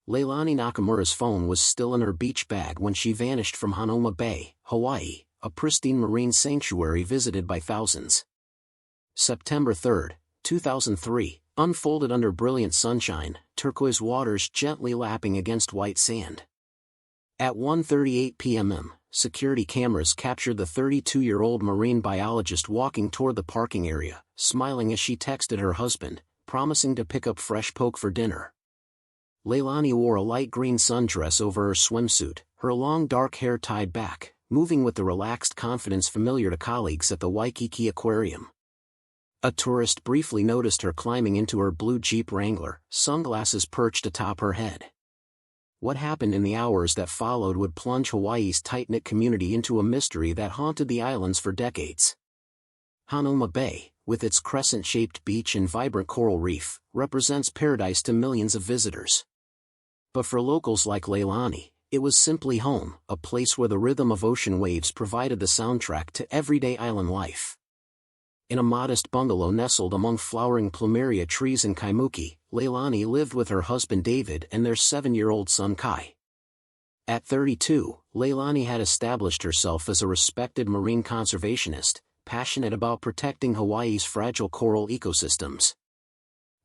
Leilani Nakamura's phone was still in her beach bag when she vanished from Hanauma Bay, Hawaii, a pristine marine sanctuary visited by thousands. September 3, 2003, unfolded under brilliant sunshine, turquoise waters gently lapping against white sand. At 1:38 p.m., security cameras captured the 32-year-old marine biologist walking toward the parking area, smiling as she texted her husband, promising to pick up fresh poke for dinner. Leilani wore a light green sundress over her swimsuit, her long dark hair tied back, moving with the relaxed confidence familiar to colleagues at the Waikiki Aquarium. A tourist briefly noticed her climbing into her blue Jeep Wrangler, sunglasses perched atop her head. What happened in the hours that followed would plunge Hawaii's tight-knit community into a mystery that haunted the islands for decades. Hanauma Bay, with its crescent-shaped beach and vibrant coral reef, represents paradise to millions of visitors. But for locals like Leilani, it was simply home, a place where the rhythm of ocean waves provided the soundtrack to everyday island life. In a modest bungalow nestled among flowering plumeria trees in Kaimuki, Leilani lived with her husband David and their 7-year-old son Kai. At 32, Leilani had established herself as a respected marine conservationist, passionate about protecting Hawaii's fragile coral ecosystems.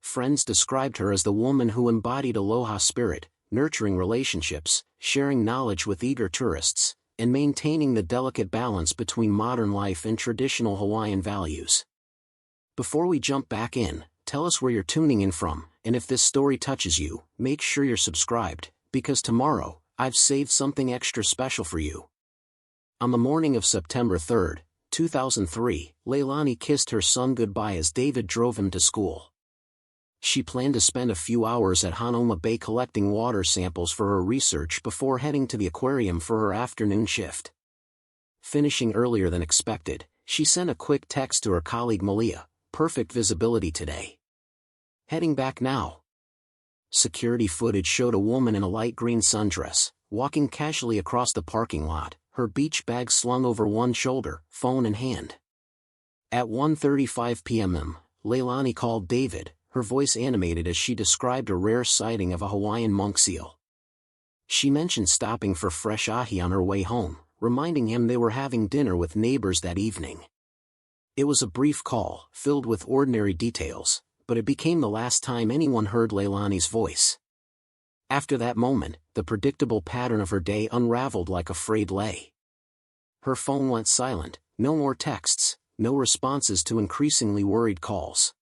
Friends described her as the woman who embodied aloha spirit, nurturing relationships, sharing knowledge with eager tourists, and maintaining the delicate balance between modern life and traditional Hawaiian values. Before we jump back in, tell us where you're tuning in from, and if this story touches you, make sure you're subscribed, because tomorrow, I've saved something extra special for you. On the morning of September 3, 2003, Leilani kissed her son goodbye as David drove him to school. She planned to spend a few hours at Hanauma Bay collecting water samples for her research before heading to the aquarium for her afternoon shift. Finishing earlier than expected, she sent a quick text to her colleague Malia, "Perfect visibility today. Heading back now." Security footage showed a woman in a light green sundress, walking casually across the parking lot, her beach bag slung over one shoulder, phone in hand. At 1:35 p.m., Leilani called David, her voice animated as she described a rare sighting of a Hawaiian monk seal. She mentioned stopping for fresh ahi on her way home, reminding him they were having dinner with neighbors that evening. It was a brief call, filled with ordinary details, but it became the last time anyone heard Leilani's voice. After that moment, the predictable pattern of her day unraveled like a frayed lei. Her phone went silent, no more texts, no responses to increasingly worried calls.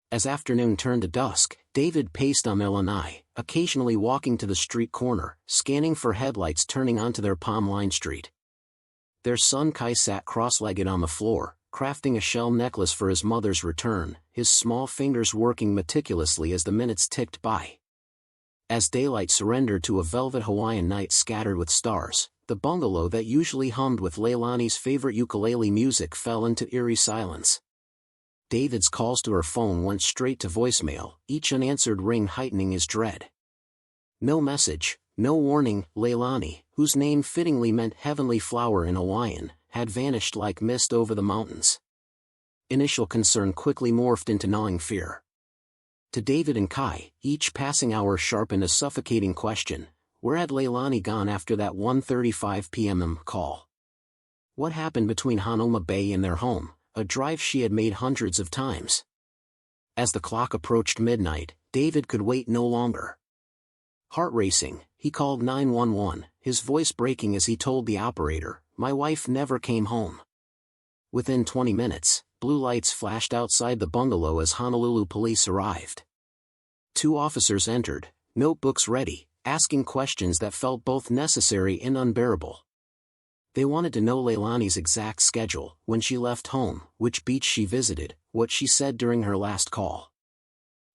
As afternoon turned to dusk, David paced on their lanai, occasionally walking to the street corner, scanning for headlights turning onto their palm-lined street. Their son Kai sat cross-legged on the floor, crafting a shell necklace for his mother's return, his small fingers working meticulously as the minutes ticked by. As daylight surrendered to a velvet Hawaiian night scattered with stars, the bungalow that usually hummed with Leilani's favorite ukulele music fell into eerie silence. David's calls to her phone went straight to voicemail, each unanswered ring heightening his dread. No message, no warning. Leilani, whose name fittingly meant heavenly flower in Hawaiian, had vanished like mist over the mountains. Initial concern quickly morphed into gnawing fear. To David and Kai, each passing hour sharpened a suffocating question: where had Leilani gone after that 1:35 p.m. call? What happened between Hanauma Bay and their home, a drive she had made hundreds of times? As the clock approached midnight, David could wait no longer. Heart racing, he called 911, his voice breaking as he told the operator, "My wife never came home." Within 20 minutes, blue lights flashed outside the bungalow as Honolulu police arrived. 2 officers entered, notebooks ready, asking questions that felt both necessary and unbearable. They wanted to know Leilani's exact schedule, when she left home, which beach she visited, what she said during her last call.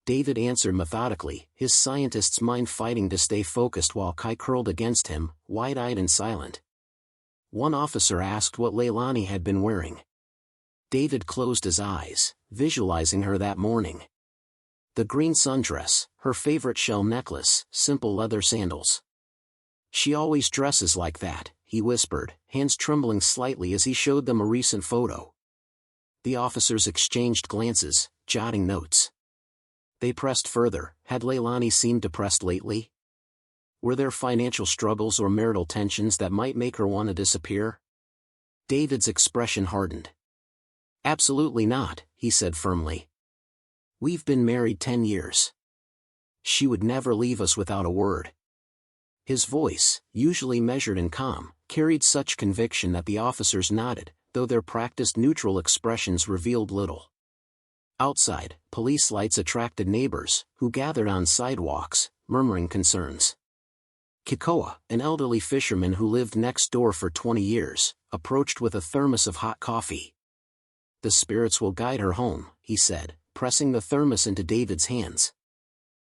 David answered methodically, his scientist's mind fighting to stay focused while Kai curled against him, wide-eyed and silent. One officer asked what Leilani had been wearing. David closed his eyes, visualizing her that morning. The green sundress, her favorite shell necklace, simple leather sandals. "She always dresses like that," he whispered, hands trembling slightly as he showed them a recent photo. The officers exchanged glances, jotting notes. They pressed further. Had Leilani seemed depressed lately? Were there financial struggles or marital tensions that might make her want to disappear? David's expression hardened. Absolutely not, he said firmly. We've been married 10 years. She would never leave us without a word. His voice, usually measured and calm, carried such conviction that the officers nodded, though their practiced neutral expressions revealed little. Outside, police lights attracted neighbors, who gathered on sidewalks, murmuring concerns. Kikoa, an elderly fisherman who lived next door for 20 years, approached with a thermos of hot coffee. The spirits will guide her home, he said, pressing the thermos into David's hands.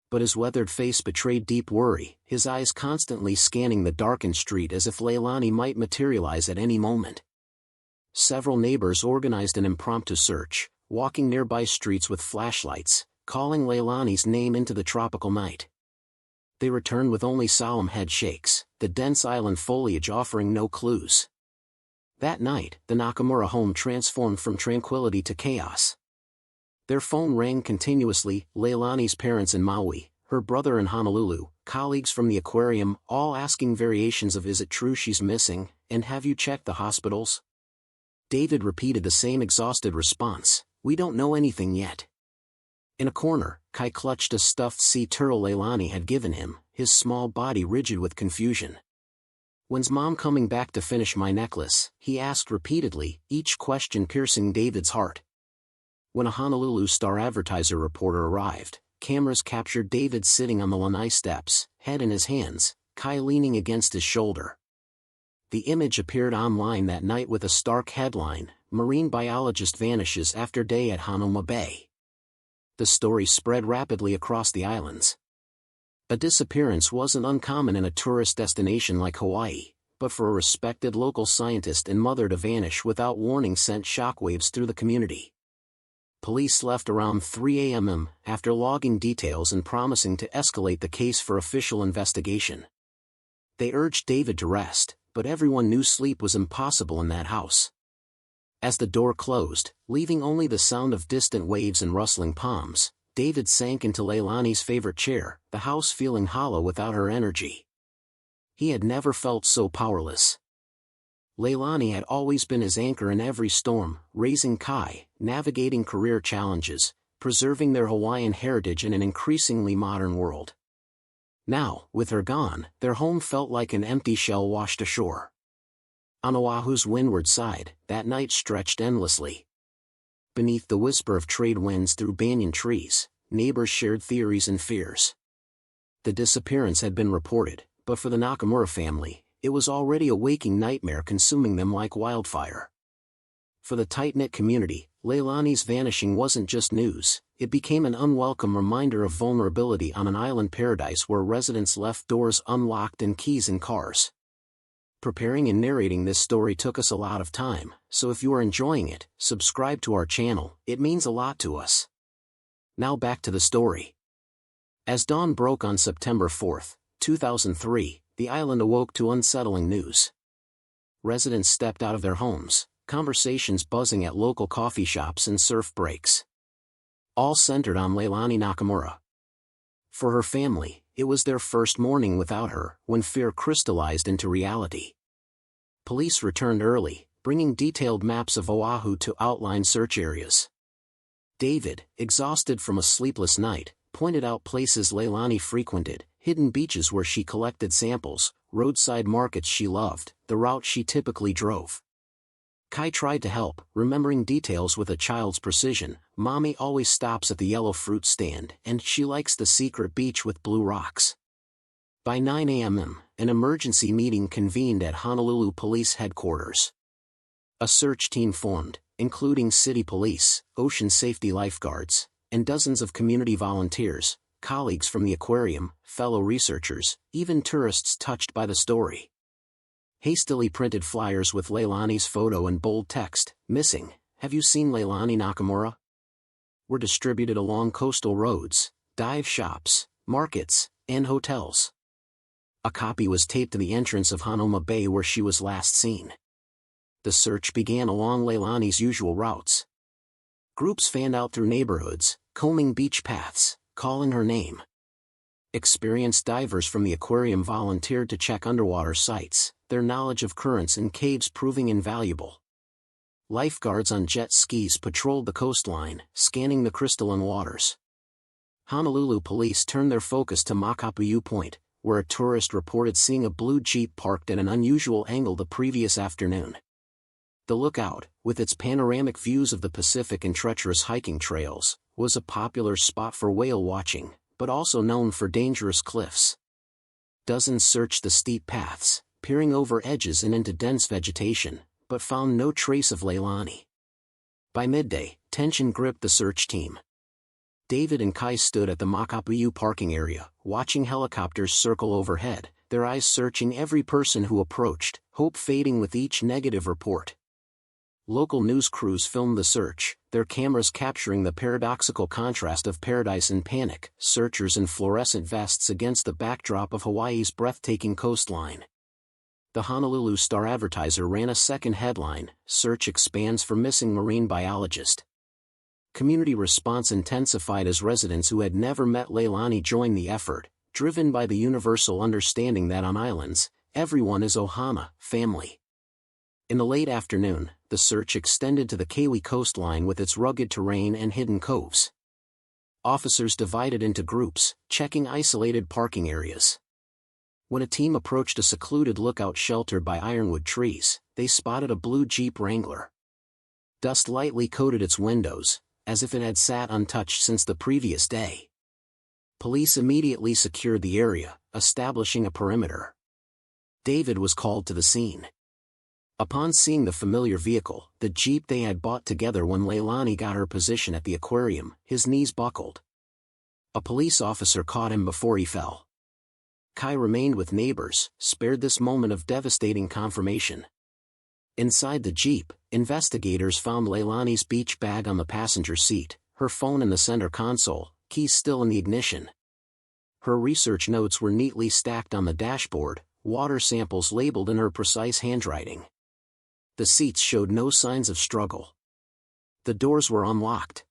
But his weathered face betrayed deep worry, his eyes constantly scanning the darkened street as if Leilani might materialize at any moment. Several neighbors organized an impromptu search, walking nearby streets with flashlights, calling Leilani's name into the tropical night. They returned with only solemn head shakes, the dense island foliage offering no clues. That night, the Nakamura home transformed from tranquility to chaos. Their phone rang continuously, Leilani's parents in Maui, her brother in Honolulu, colleagues from the aquarium, all asking variations of "Is it true she's missing, and have you checked the hospitals?" David repeated the same exhausted response, "We don't know anything yet." In a corner, Kai clutched a stuffed sea turtle Leilani had given him, his small body rigid with confusion. "When's Mom coming back to finish my necklace?" he asked repeatedly, each question piercing David's heart. When a Honolulu Star-Advertiser reporter arrived, cameras captured David sitting on the lanai steps, head in his hands, Kai leaning against his shoulder. The image appeared online that night with a stark headline, "Marine biologist vanishes after day at Hanauma Bay." The story spread rapidly across the islands. A disappearance wasn't uncommon in a tourist destination like Hawaii, but for a respected local scientist and mother to vanish without warning sent shockwaves through the community. Police left around 3 a.m. after logging details and promising to escalate the case for official investigation. They urged David to rest, but everyone knew sleep was impossible in that house. As the door closed, leaving only the sound of distant waves and rustling palms, David sank into Leilani's favorite chair, the house feeling hollow without her energy. He had never felt so powerless. Leilani had always been his anchor in every storm, raising Kai, navigating career challenges, preserving their Hawaiian heritage in an increasingly modern world. Now, with her gone, their home felt like an empty shell washed ashore. On Oahu's windward side, that night stretched endlessly. Beneath the whisper of trade winds through banyan trees, neighbors shared theories and fears. The disappearance had been reported, but for the Nakamura family, it was already a waking nightmare consuming them like wildfire. For the tight-knit community, Leilani's vanishing wasn't just news, it became an unwelcome reminder of vulnerability on an island paradise where residents left doors unlocked and keys in cars. Preparing and narrating this story took us a lot of time, so if you are enjoying it, subscribe to our channel, it means a lot to us. Now back to the story. As dawn broke on September 4, 2003, the island awoke to unsettling news. Residents stepped out of their homes, conversations buzzing at local coffee shops and surf breaks. All centered on Leilani Nakamura. For her family, it was their first morning without her, when fear crystallized into reality. Police returned early, bringing detailed maps of Oahu to outline search areas. David, exhausted from a sleepless night, pointed out places Leilani frequented, hidden beaches where she collected samples, roadside markets she loved, the route she typically drove. Kai tried to help, remembering details with a child's precision. "Mommy always stops at the yellow fruit stand, and she likes the secret beach with blue rocks." By 9 a.m., an emergency meeting convened at Honolulu Police Headquarters. A search team formed, including city police, ocean safety lifeguards, and dozens of community volunteers, colleagues from the aquarium, fellow researchers, even tourists touched by the story. Hastily printed flyers with Leilani's photo and bold text, "Missing, have you seen Leilani Nakamura?" were distributed along coastal roads, dive shops, markets, and hotels. A copy was taped to the entrance of Hanauma Bay where she was last seen. The search began along Leilani's usual routes. Groups fanned out through neighborhoods, combing beach paths, calling her name. Experienced divers from the aquarium volunteered to check underwater sites, their knowledge of currents and caves proving invaluable. Lifeguards on jet skis patrolled the coastline, scanning the crystalline waters. Honolulu police turned their focus to Makapu'u Point, where a tourist reported seeing a blue Jeep parked at an unusual angle the previous afternoon. The lookout, with its panoramic views of the Pacific and treacherous hiking trails, was a popular spot for whale watching, but also known for dangerous cliffs. Dozens searched the steep paths, peering over edges and into dense vegetation, but found no trace of Leilani. By midday, tension gripped the search team. David and Kai stood at the Makapu'u parking area, watching helicopters circle overhead, their eyes searching every person who approached, hope fading with each negative report. Local news crews filmed the search, their cameras capturing the paradoxical contrast of paradise and panic, searchers in fluorescent vests against the backdrop of Hawaii's breathtaking coastline. The Honolulu Star-Advertiser ran a second headline, "Search Expands for Missing Marine Biologist." Community response intensified as residents who had never met Leilani joined the effort, driven by the universal understanding that on islands, everyone is ohana, family. In the late afternoon, the search extended to the Kauai coastline with its rugged terrain and hidden coves. Officers divided into groups, checking isolated parking areas. When a team approached a secluded lookout sheltered by ironwood trees, they spotted a blue Jeep Wrangler. Dust lightly coated its windows, as if it had sat untouched since the previous day. Police immediately secured the area, establishing a perimeter. David was called to the scene. Upon seeing the familiar vehicle, the Jeep they had bought together when Leilani got her position at the aquarium, his knees buckled. A police officer caught him before he fell. Kai remained with neighbors, spared this moment of devastating confirmation. Inside the Jeep, investigators found Leilani's beach bag on the passenger seat, her phone in the center console, keys still in the ignition. Her research notes were neatly stacked on the dashboard, water samples labeled in her precise handwriting. The seats showed no signs of struggle. The doors were unlocked.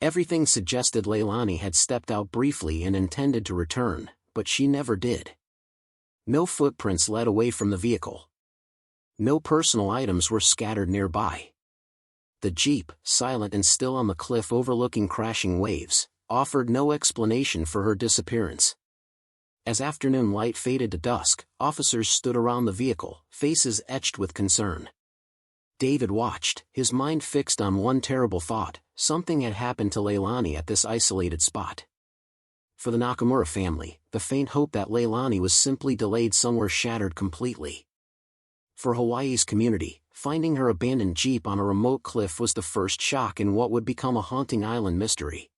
Everything suggested Leilani had stepped out briefly and intended to return, but she never did. No footprints led away from the vehicle. No personal items were scattered nearby. The Jeep, silent and still on the cliff overlooking crashing waves, offered no explanation for her disappearance. As afternoon light faded to dusk, officers stood around the vehicle, faces etched with concern. David watched, his mind fixed on one terrible thought: something had happened to Leilani at this isolated spot. For the Nakamura family, the faint hope that Leilani was simply delayed somewhere shattered completely. For Hawaii's community, finding her abandoned Jeep on a remote cliff was the first shock in what would become a haunting island mystery.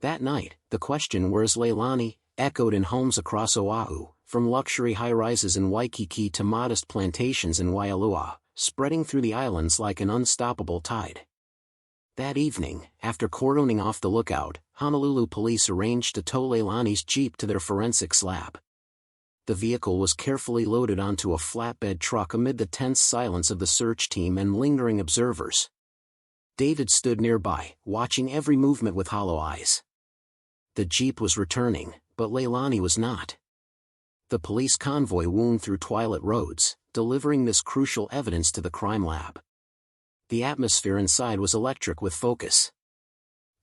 That night, the question "Where's Leilani?" echoed in homes across Oahu, from luxury high-rises in Waikiki to modest plantations in Waialua, spreading through the islands like an unstoppable tide. That evening, after cordoning off the lookout, Honolulu police arranged to tow Leilani's Jeep to their forensics lab. The vehicle was carefully loaded onto a flatbed truck amid the tense silence of the search team and lingering observers. David stood nearby, watching every movement with hollow eyes. The Jeep was returning, but Leilani was not. The police convoy wound through twilit roads, delivering this crucial evidence to the crime lab. The atmosphere inside was electric with focus.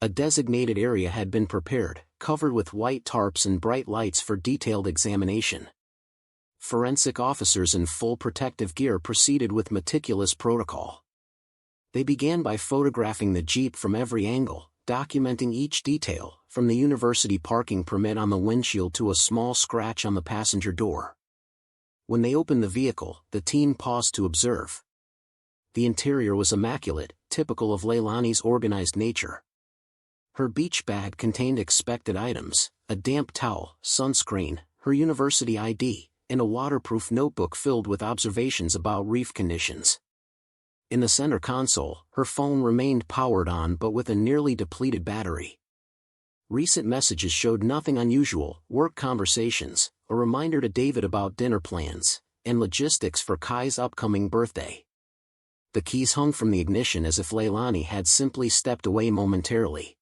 A designated area had been prepared, covered with white tarps and bright lights for detailed examination. Forensic officers in full protective gear proceeded with meticulous protocol. They began by photographing the Jeep from every angle, documenting each detail, from the university parking permit on the windshield to a small scratch on the passenger door. When they opened the vehicle, the team paused to observe. The interior was immaculate, typical of Leilani's organized nature. Her beach bag contained expected items: a damp towel, sunscreen, her university ID, and a waterproof notebook filled with observations about reef conditions. In the center console, her phone remained powered on but with a nearly depleted battery. Recent messages showed nothing unusual: work conversations, a reminder to David about dinner plans, and logistics for Kai's upcoming birthday. The keys hung from the ignition as if Leilani had simply stepped away momentarily.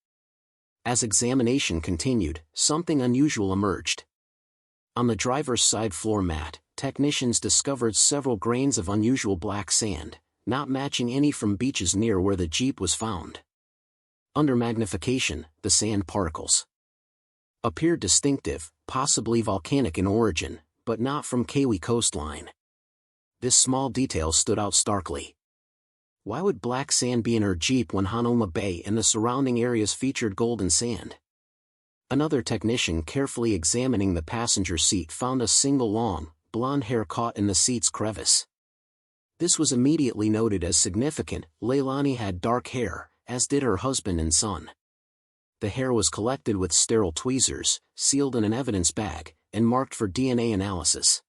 As examination continued, something unusual emerged. On the driver's side floor mat, technicians discovered several grains of unusual black sand, not matching any from beaches near where the Jeep was found. Under magnification, the sand particles appeared distinctive, possibly volcanic in origin, but not from Kauai coastline. This small detail stood out starkly. Why would black sand be in her Jeep when Hanauma Bay and the surrounding areas featured golden sand? Another technician carefully examining the passenger seat found a single long, blonde hair caught in the seat's crevice. This was immediately noted as significant. Leilani had dark hair, as did her husband and son. The hair was collected with sterile tweezers, sealed in an evidence bag, and marked for DNA analysis.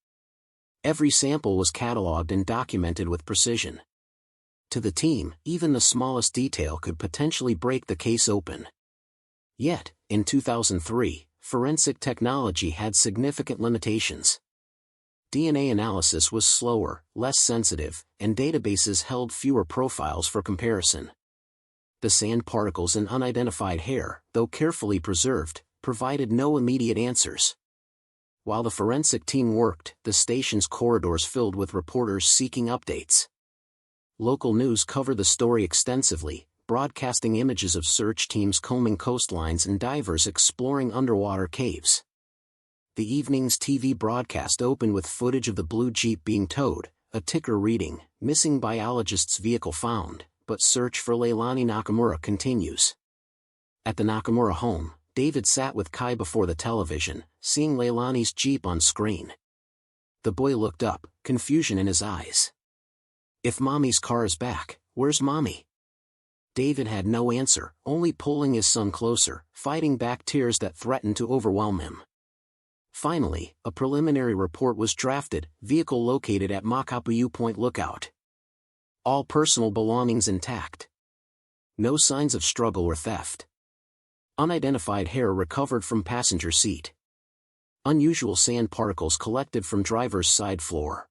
Every sample was cataloged and documented with precision. To the team, even the smallest detail could potentially break the case open. Yet, in 2003, forensic technology had significant limitations. DNA analysis was slower, less sensitive, and databases held fewer profiles for comparison. The sand particles and unidentified hair, though carefully preserved, provided no immediate answers. While the forensic team worked, the station's corridors filled with reporters seeking updates. Local news covered the story extensively, broadcasting images of search teams combing coastlines and divers exploring underwater caves. The evening's TV broadcast opened with footage of the blue Jeep being towed, a ticker reading, "Missing biologist's vehicle found, but search for Leilani Nakamura continues." At the Nakamura home, David sat with Kai before the television, seeing Leilani's Jeep on screen. The boy looked up, confusion in his eyes. "If Mommy's car is back, where's Mommy?" David had no answer, only pulling his son closer, fighting back tears that threatened to overwhelm him. Finally, a preliminary report was drafted, vehicle located at Makapu'u Point Lookout. All personal belongings intact. No signs of struggle or theft. Unidentified hair recovered from passenger seat. Unusual sand particles collected from driver's side floor.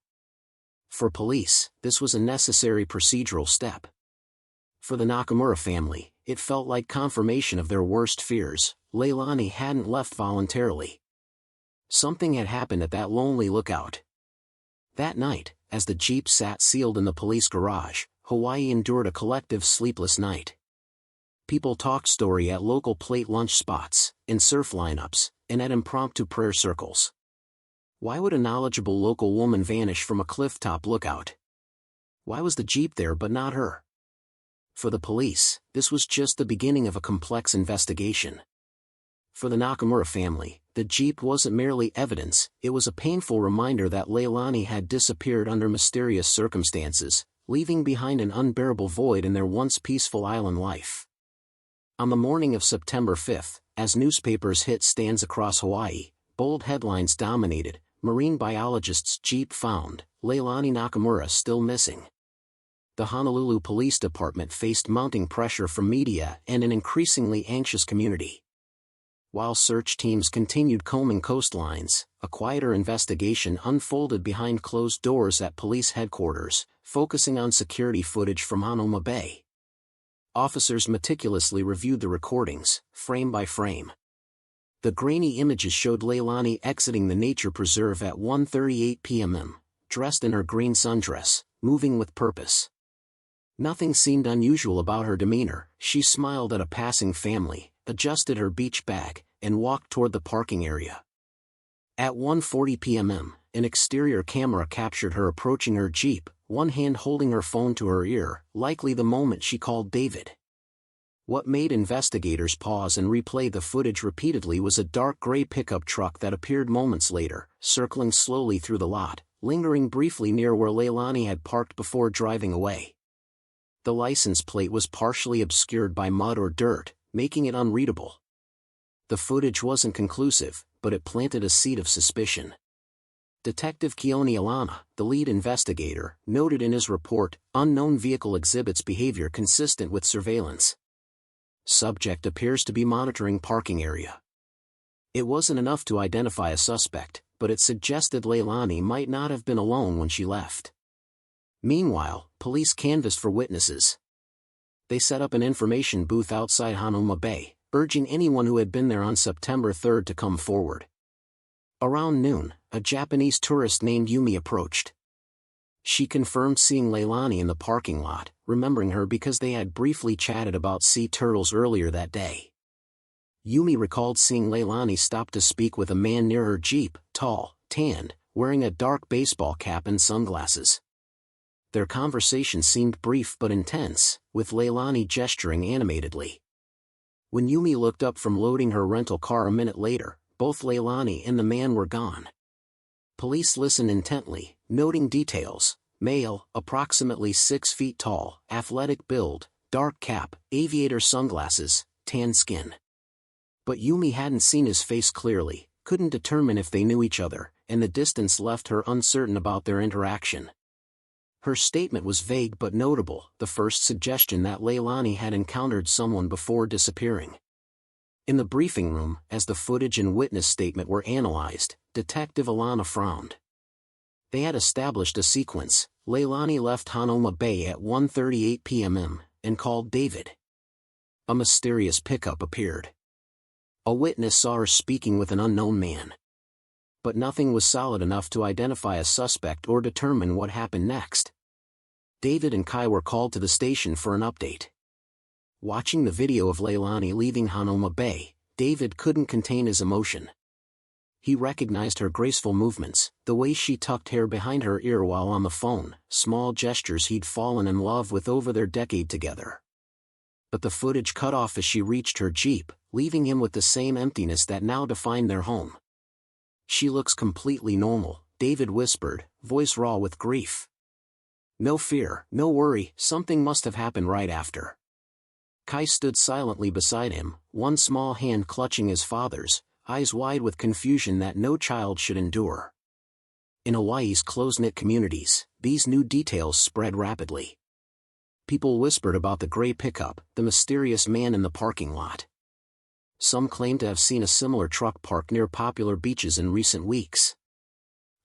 For police, this was a necessary procedural step. For the Nakamura family, it felt like confirmation of their worst fears. Leilani hadn't left voluntarily. Something had happened at that lonely lookout. That night, as the Jeep sat sealed in the police garage, Hawaii endured a collective sleepless night. People talked story at local plate lunch spots, in surf lineups, and at impromptu prayer circles. Why would a knowledgeable local woman vanish from a clifftop lookout? Why was the Jeep there but not her? For the police, this was just the beginning of a complex investigation. For the Nakamura family, the Jeep wasn't merely evidence, it was a painful reminder that Leilani had disappeared under mysterious circumstances, leaving behind an unbearable void in their once peaceful island life. On the morning of September 5, as newspapers hit stands across Hawaii, bold headlines dominated: "Marine biologist's Jeep found, Leilani Nakamura still missing." The Honolulu Police Department faced mounting pressure from media and an increasingly anxious community. While search teams continued combing coastlines, a quieter investigation unfolded behind closed doors at police headquarters, focusing on security footage from Hanauma Bay. Officers meticulously reviewed the recordings, frame by frame. The grainy images showed Leilani exiting the nature preserve at 1:38 p.m., dressed in her green sundress, moving with purpose. Nothing seemed unusual about her demeanor. She smiled at a passing family, adjusted her beach bag, and walked toward the parking area. At 1:40 p.m., an exterior camera captured her approaching her Jeep, one hand holding her phone to her ear, likely the moment she called David. What made investigators pause and replay the footage repeatedly was a dark gray pickup truck that appeared moments later, circling slowly through the lot, lingering briefly near where Leilani had parked before driving away. The license plate was partially obscured by mud or dirt, making it unreadable. The footage wasn't conclusive, but it planted a seed of suspicion. Detective Keone Alana, the lead investigator, noted in his report, "Unknown vehicle exhibits behavior consistent with surveillance. Subject appears to be monitoring parking area." It wasn't enough to identify a suspect, but it suggested Leilani might not have been alone when she left. Meanwhile, police canvassed for witnesses. They set up an information booth outside Hanauma Bay, urging anyone who had been there on September 3 to come forward. Around noon, a Japanese tourist named Yumi approached. She confirmed seeing Leilani in the parking lot, remembering her because they had briefly chatted about sea turtles earlier that day. Yumi recalled seeing Leilani stop to speak with a man near her Jeep, tall, tanned, wearing a dark baseball cap and sunglasses. Their conversation seemed brief but intense, with Leilani gesturing animatedly. When Yumi looked up from loading her rental car a minute later, both Leilani and the man were gone. Police listened intently, noting details: male, approximately 6 feet tall, athletic build, dark cap, aviator sunglasses, tan skin. But Yumi hadn't seen his face clearly, couldn't determine if they knew each other, and the distance left her uncertain about their interaction. Her statement was vague but notable, the first suggestion that Leilani had encountered someone before disappearing. In the briefing room, as the footage and witness statement were analyzed, Detective Alana frowned. They had established a sequence. Leilani left Hanauma Bay at 1:38 p.m. and called David. A mysterious pickup appeared. A witness saw her speaking with an unknown man. But nothing was solid enough to identify a suspect or determine what happened next. David and Kai were called to the station for an update. Watching the video of Leilani leaving Hanauma Bay, David couldn't contain his emotion. He recognized her graceful movements, the way she tucked hair behind her ear while on the phone, small gestures he'd fallen in love with over their decade together. But the footage cut off as she reached her Jeep, leaving him with the same emptiness that now defined their home. "She looks completely normal," David whispered, voice raw with grief. "No fear, no worry, something must have happened right after." Kai stood silently beside him, one small hand clutching his father's, eyes wide with confusion that no child should endure. In Hawaii's close-knit communities, these new details spread rapidly. People whispered about the gray pickup, the mysterious man in the parking lot. Some claimed to have seen a similar truck parked near popular beaches in recent weeks.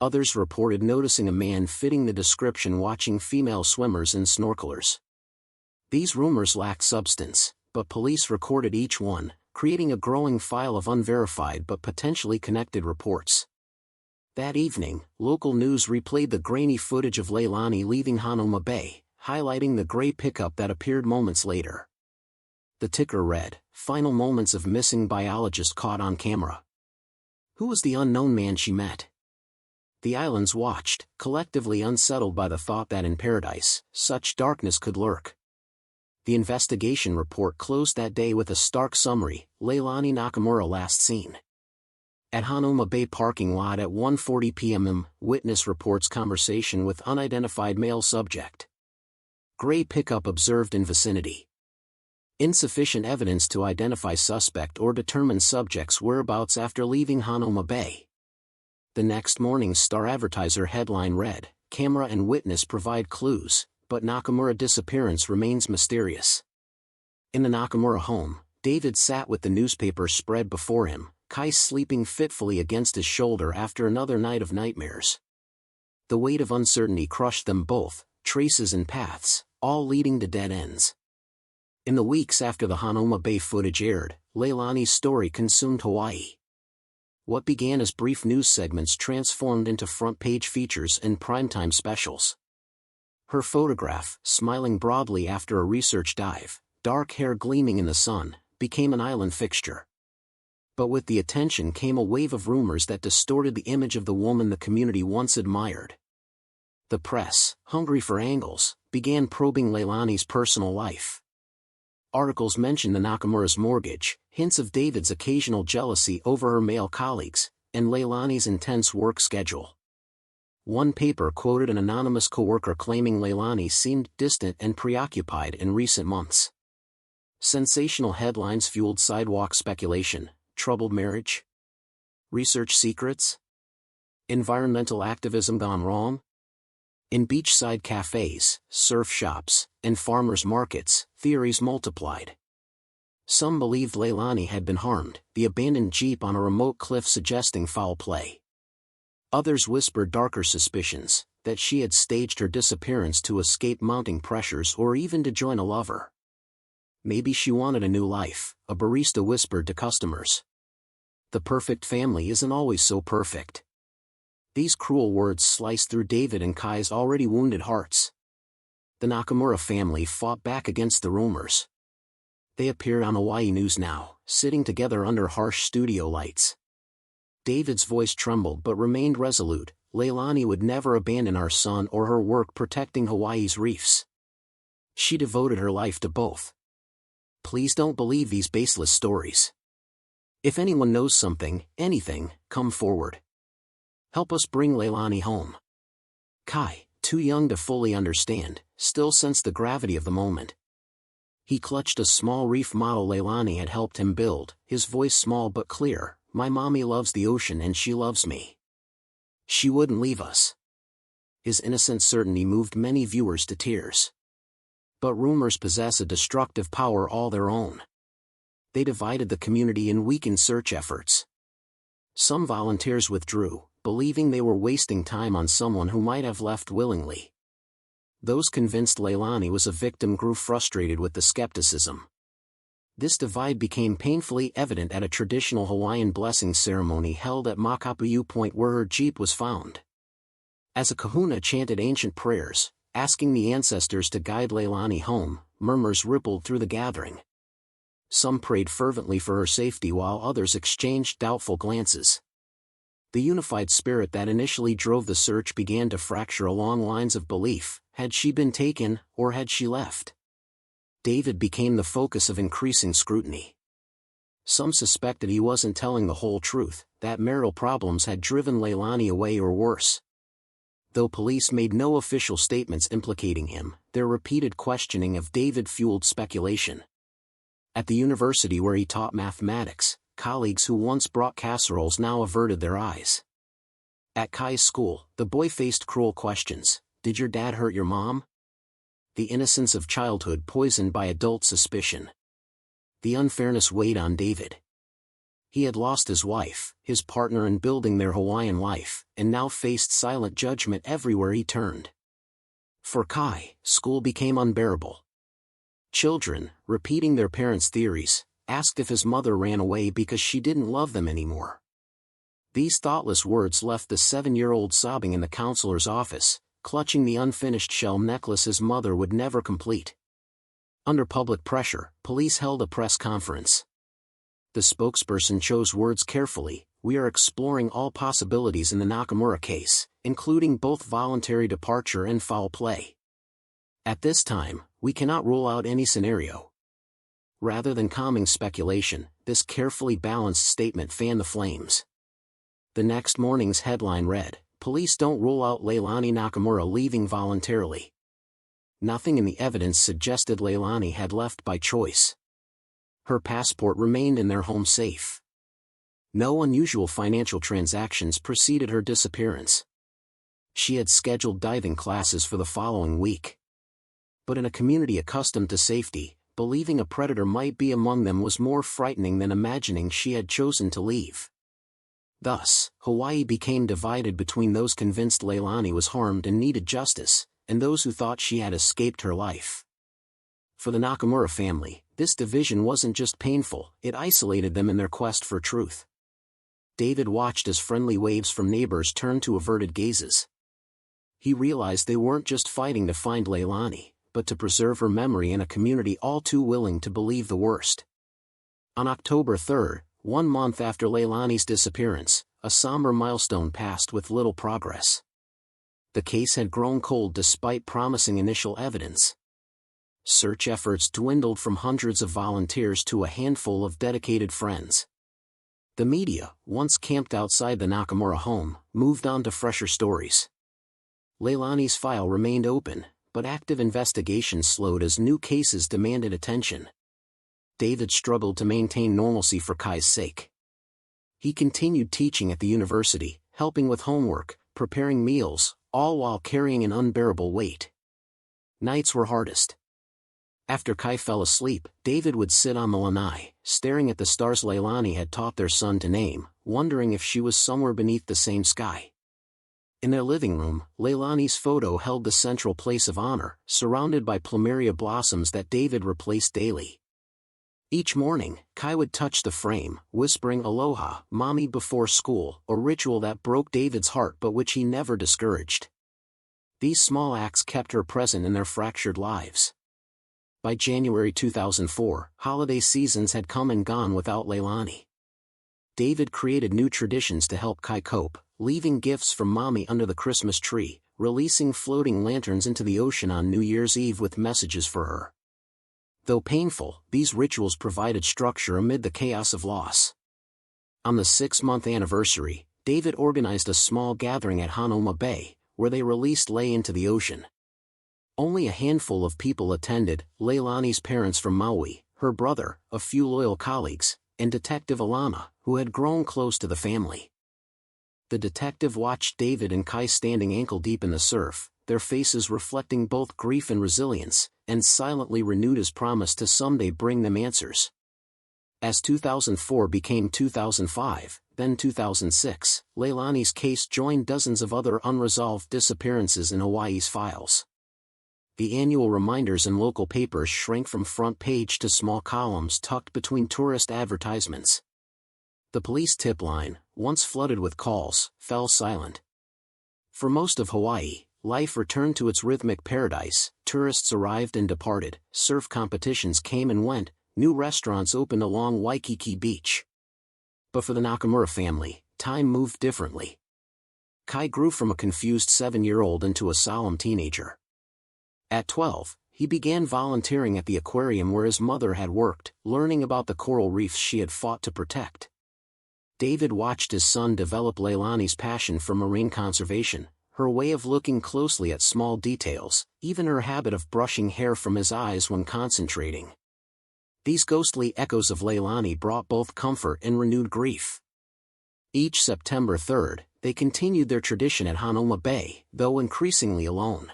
Others reported noticing a man fitting the description watching female swimmers and snorkelers. These rumors lacked substance, but police recorded each one, creating a growing file of unverified but potentially connected reports. That evening, local news replayed the grainy footage of Leilani leaving Hanauma Bay, highlighting the gray pickup that appeared moments later. The ticker read, "Final moments of missing biologist caught on camera." Who was the unknown man she met? The islands watched, collectively unsettled by the thought that in paradise, such darkness could lurk. The investigation report closed that day with a stark summary: Leilani Nakamura last seen at Hanauma Bay parking lot at 1:40 p.m. Witness reports conversation with unidentified male subject. Gray pickup observed in vicinity. Insufficient evidence to identify suspect or determine subject's whereabouts after leaving Hanauma Bay. The next morning's Star-Advertiser headline read, "Camera and witness provide clues, but Nakamura disappearance remains mysterious." In the Nakamura home, David sat with the newspaper spread before him, Kai sleeping fitfully against his shoulder after another night of nightmares. The weight of uncertainty crushed them both, traces and paths, all leading to dead ends. In the weeks after the Hanauma Bay footage aired, Leilani's story consumed Hawaii. What began as brief news segments transformed into front-page features and primetime specials. Her photograph, smiling broadly after a research dive, dark hair gleaming in the sun, became an island fixture. But with the attention came a wave of rumors that distorted the image of the woman the community once admired. The press, hungry for angles, began probing Leilani's personal life. Articles mentioned the Nakamura's mortgage, hints of David's occasional jealousy over her male colleagues, and Leilani's intense work schedule. One paper quoted an anonymous coworker claiming Leilani seemed distant and preoccupied in recent months. Sensational headlines fueled sidewalk speculation: troubled marriage? Research secrets? Environmental activism gone wrong? In beachside cafes, surf shops, and farmers' markets, theories multiplied. Some believed Leilani had been harmed, the abandoned Jeep on a remote cliff suggesting foul play. Others whispered darker suspicions, that she had staged her disappearance to escape mounting pressures or even to join a lover. Maybe she wanted a new life, a barista whispered to customers. The perfect family isn't always so perfect. These cruel words sliced through David and Kai's already wounded hearts. The Nakamura family fought back against the rumors. They appeared on Hawaii News Now, sitting together under harsh studio lights. David's voice trembled but remained resolute. Leilani would never abandon our son or her work protecting Hawaii's reefs. She devoted her life to both. Please don't believe these baseless stories. If anyone knows something, anything, come forward. Help us bring Leilani home. Kai, too young to fully understand, still sensed the gravity of the moment. He clutched a small reef model Leilani had helped him build, his voice small but clear. My mommy loves the ocean and she loves me. She wouldn't leave us. His innocent certainty moved many viewers to tears. But rumors possess a destructive power all their own. They divided the community and weakened search efforts. Some volunteers withdrew, believing they were wasting time on someone who might have left willingly. Those convinced Leilani was a victim grew frustrated with the skepticism. This divide became painfully evident at a traditional Hawaiian blessing ceremony held at Makapu'u Point where her Jeep was found. As a kahuna chanted ancient prayers, asking the ancestors to guide Leilani home, murmurs rippled through the gathering. Some prayed fervently for her safety while others exchanged doubtful glances. The unified spirit that initially drove the search began to fracture along lines of belief. Had she been taken, or had she left? David became the focus of increasing scrutiny. Some suspected he wasn't telling the whole truth, that marital problems had driven Leilani away or worse. Though police made no official statements implicating him, their repeated questioning of David fueled speculation. At the university where he taught mathematics, colleagues who once brought casseroles now averted their eyes. At Kai's school, the boy faced cruel questions. Did your dad hurt your mom? The innocence of childhood poisoned by adult suspicion. The unfairness weighed on David. He had lost his wife, his partner in building their Hawaiian life, and now faced silent judgment everywhere he turned. For Kai, school became unbearable. Children, repeating their parents' theories, asked if his mother ran away because she didn't love them anymore. These thoughtless words left the 7-year-old sobbing in the counselor's office, clutching the unfinished shell necklace his mother would never complete. Under public pressure, police held a press conference. The spokesperson chose words carefully. We are exploring all possibilities in the Nakamura case, including both voluntary departure and foul play. At this time, we cannot rule out any scenario. Rather than calming speculation, this carefully balanced statement fanned the flames. The next morning's headline read, Police don't rule out Leilani Nakamura leaving voluntarily. Nothing in the evidence suggested Leilani had left by choice. Her passport remained in their home safe. No unusual financial transactions preceded her disappearance. She had scheduled diving classes for the following week. But in a community accustomed to safety, believing a predator might be among them was more frightening than imagining she had chosen to leave. Thus, Hawaii became divided between those convinced Leilani was harmed and needed justice, and those who thought she had escaped her life. For the Nakamura family, this division wasn't just painful, it isolated them in their quest for truth. David watched as friendly waves from neighbors turned to averted gazes. He realized they weren't just fighting to find Leilani, but to preserve her memory in a community all too willing to believe the worst. On October 3, 1 month after Leilani's disappearance, a somber milestone passed with little progress. The case had grown cold despite promising initial evidence. Search efforts dwindled from hundreds of volunteers to a handful of dedicated friends. The media, once camped outside the Nakamura home, moved on to fresher stories. Leilani's file remained open, but active investigations slowed as new cases demanded attention. David struggled to maintain normalcy for Kai's sake. He continued teaching at the university, helping with homework, preparing meals, all while carrying an unbearable weight. Nights were hardest. After Kai fell asleep, David would sit on the lanai, staring at the stars Leilani had taught their son to name, wondering if she was somewhere beneath the same sky. In their living room, Leilani's photo held the central place of honor, surrounded by plumeria blossoms that David replaced daily. Each morning, Kai would touch the frame, whispering "Aloha, Mommy" before school, a ritual that broke David's heart but which he never discouraged. These small acts kept her present in their fractured lives. By January 2004, holiday seasons had come and gone without Leilani. David created new traditions to help Kai cope, leaving gifts from Mommy under the Christmas tree, releasing floating lanterns into the ocean on New Year's Eve with messages for her. Though painful, these rituals provided structure amid the chaos of loss. On the 6-month anniversary, David organized a small gathering at Hanauma Bay, where they released Lei into the ocean. Only a handful of people attended: Leilani's parents from Maui, her brother, a few loyal colleagues, and Detective Alana, who had grown close to the family. The detective watched David and Kai standing ankle-deep in the surf, their faces reflecting both grief and resilience, and silently renewed his promise to someday bring them answers. As 2004 became 2005, then 2006, Leilani's case joined dozens of other unresolved disappearances in Hawaii's files. The annual reminders in local papers shrank from front page to small columns tucked between tourist advertisements. The police tip line, once flooded with calls, fell silent. For most of Hawaii, life returned to its rhythmic paradise. Tourists arrived and departed, surf competitions came and went, new restaurants opened along Waikiki Beach. But for the Nakamura family, time moved differently. Kai grew from a confused 7-year-old into a solemn teenager. At 12, he began volunteering at the aquarium where his mother had worked, learning about the coral reefs she had fought to protect. David watched his son develop Leilani's passion for marine conservation, her way of looking closely at small details, even her habit of brushing hair from his eyes when concentrating. These ghostly echoes of Leilani brought both comfort and renewed grief. Each September 3rd, they continued their tradition at Hanauma Bay, though increasingly alone.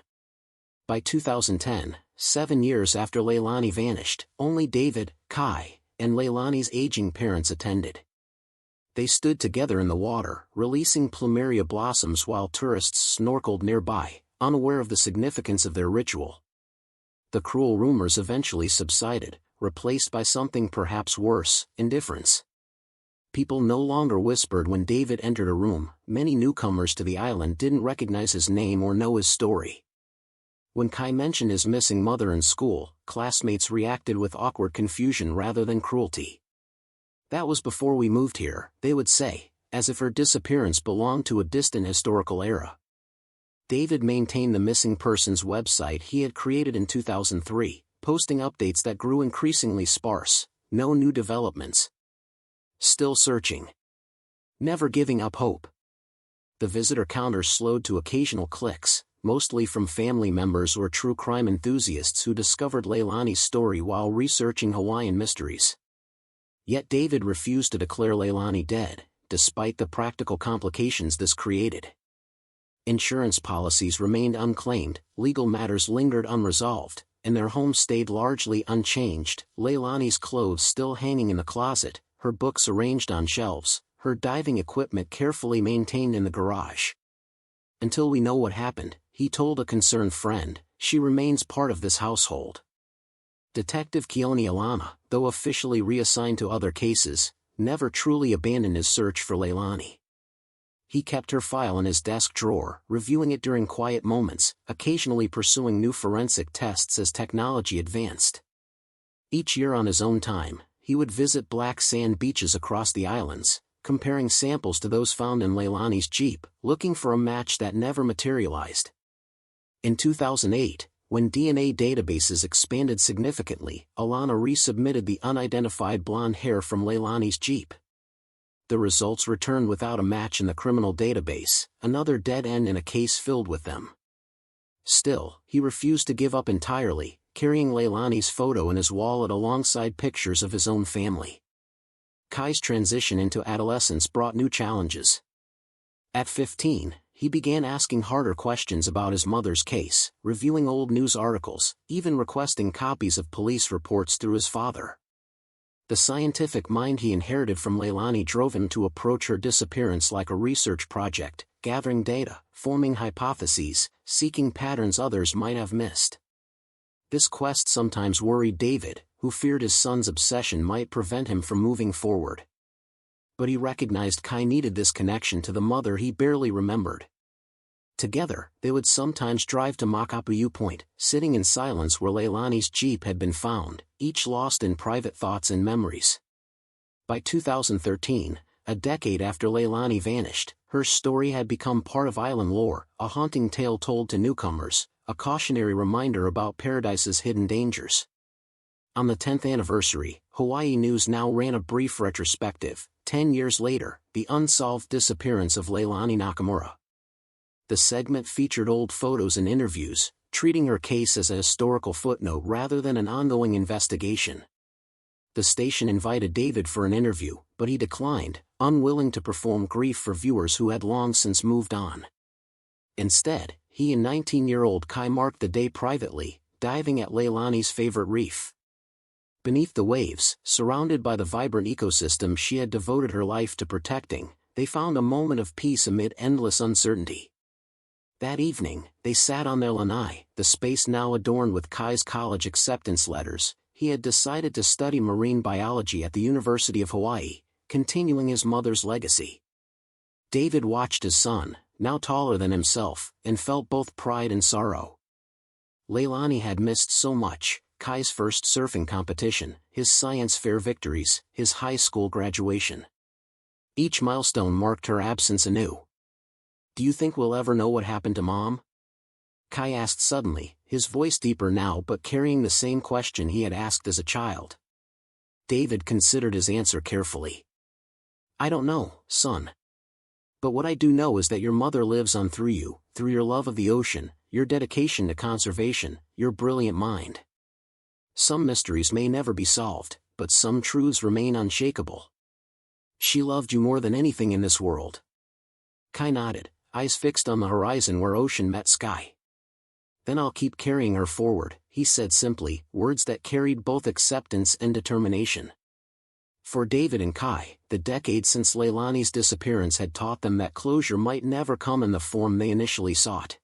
By 2010, 7 years after Leilani vanished, only David, Kai, and Leilani's aging parents attended. They stood together in the water, releasing plumeria blossoms while tourists snorkeled nearby, unaware of the significance of their ritual. The cruel rumors eventually subsided, replaced by something perhaps worse: indifference. People no longer whispered when David entered a room. Many newcomers to the island didn't recognize his name or know his story. When Kai mentioned his missing mother in school, classmates reacted with awkward confusion rather than cruelty. "That was before we moved here," they would say, as if her disappearance belonged to a distant historical era. David maintained the missing persons website he had created in 2003, posting updates that grew increasingly sparse. No new developments. Still searching. Never giving up hope. The visitor counter slowed to occasional clicks, mostly from family members or true crime enthusiasts who discovered Leilani's story while researching Hawaiian mysteries. Yet David refused to declare Leilani dead, despite the practical complications this created. Insurance policies remained unclaimed, legal matters lingered unresolved, and their home stayed largely unchanged. Leilani's clothes still hanging in the closet, her books arranged on shelves, her diving equipment carefully maintained in the garage. "Until we know what happened," he told a concerned friend, "she remains part of this household." Detective Keone Alana, though officially reassigned to other cases, never truly abandoned his search for Leilani. He kept her file in his desk drawer, reviewing it during quiet moments, occasionally pursuing new forensic tests as technology advanced. Each year on his own time, he would visit black sand beaches across the islands, comparing samples to those found in Leilani's Jeep, looking for a match that never materialized. In 2008, when DNA databases expanded significantly, Alana resubmitted the unidentified blonde hair from Leilani's Jeep. The results returned without a match in the criminal database, another dead end in a case filled with them. Still, he refused to give up entirely, carrying Leilani's photo in his wallet alongside pictures of his own family. Kai's transition into adolescence brought new challenges. At 15, he began asking harder questions about his mother's case, reviewing old news articles, even requesting copies of police reports through his father. The scientific mind he inherited from Leilani drove him to approach her disappearance like a research project, gathering data, forming hypotheses, seeking patterns others might have missed. This quest sometimes worried David, who feared his son's obsession might prevent him from moving forward. But he recognized Kai needed this connection to the mother he barely remembered. Together, they would sometimes drive to Makapu'u Point, sitting in silence where Leilani's Jeep had been found, each lost in private thoughts and memories. By 2013, a decade after Leilani vanished, her story had become part of island lore, a haunting tale told to newcomers, a cautionary reminder about Paradise's hidden dangers. On the 10th anniversary, Hawaii News Now ran a brief retrospective, 10 years later, the unsolved disappearance of Leilani Nakamura. The segment featured old photos and interviews, treating her case as a historical footnote rather than an ongoing investigation. The station invited David for an interview, but he declined, unwilling to perform grief for viewers who had long since moved on. Instead, he and 19-year-old Kai marked the day privately, diving at Leilani's favorite reef. Beneath the waves, surrounded by the vibrant ecosystem she had devoted her life to protecting, they found a moment of peace amid endless uncertainty. That evening, they sat on their lanai, the space now adorned with Kai's college acceptance letters. He had decided to study marine biology at the University of Hawaii, continuing his mother's legacy. David watched his son, now taller than himself, and felt both pride and sorrow. Leilani had missed so much: Kai's first surfing competition, his science fair victories, his high school graduation. Each milestone marked her absence anew. "Do you think we'll ever know what happened to Mom?" Kai asked suddenly, his voice deeper now but carrying the same question he had asked as a child. David considered his answer carefully. "I don't know, son. But what I do know is that your mother lives on through you, through your love of the ocean, your dedication to conservation, your brilliant mind. Some mysteries may never be solved, but some truths remain unshakable. She loved you more than anything in this world." Kai nodded, eyes fixed on the horizon where ocean met sky. "Then I'll keep carrying her forward," he said simply, words that carried both acceptance and determination. For David and Kai, the decade since Leilani's disappearance had taught them that closure might never come in the form they initially sought.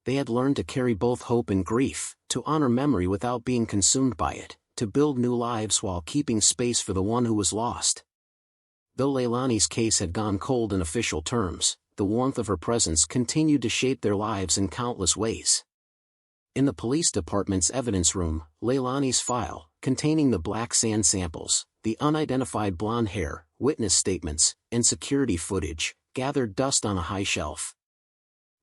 They had learned to carry both hope and grief, to honor memory without being consumed by it, to build new lives while keeping space for the one who was lost. Though Leilani's case had gone cold in official terms, the warmth of her presence continued to shape their lives in countless ways. In the police department's evidence room, Leilani's file, containing the black sand samples, the unidentified blonde hair, witness statements, and security footage, gathered dust on a high shelf.